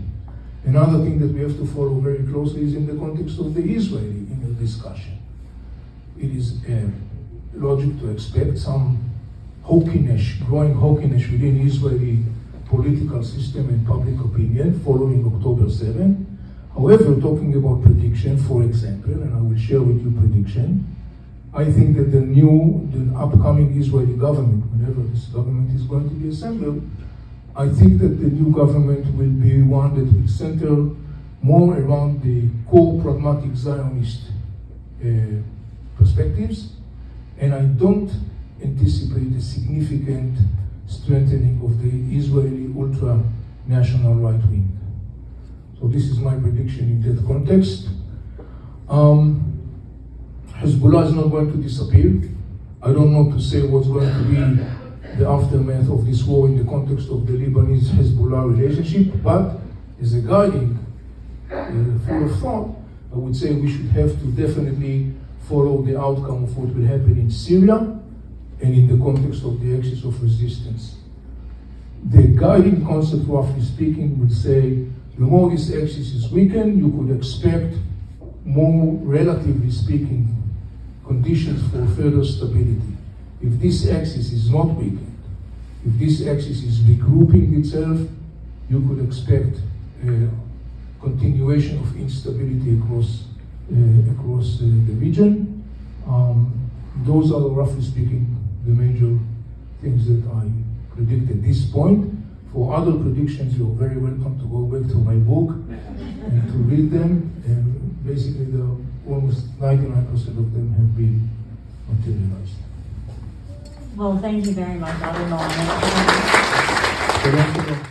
S2: Another thing that we have to follow very closely is in the context of the Israeli inner discussion. It is logic to expect some hawkish, growing hawkish within Israeli political system and public opinion following October 7. However, talking about prediction, for example, and I will share with you prediction, I think that the upcoming Israeli government, whenever this government is going to be assembled, I think that the new government will be one that will center more around the core pragmatic Zionist perspectives, and I don't anticipate a significant strengthening of the Israeli ultra-national right wing. So this is my prediction in that context. Hezbollah is not going to disappear. I don't know to say what's going to be the aftermath of this war in the context of the Lebanese-Hezbollah relationship, but as a guiding full of thought, I would say we should have to definitely follow the outcome of what will happen in Syria and in the context of the axis of resistance. The guiding concept, roughly speaking, would say the more this axis is weakened, you could expect more, relatively speaking, conditions for further stability. If this axis is not weakened, if this axis is regrouping itself, you could expect a continuation of instability across the region. Those are, roughly speaking, the major things that I predict at this point. For other predictions, you're very welcome to go back to my book and to read them. And basically, almost 99% of them have been materialized.
S9: Well, thank you very much, Avi Melamed.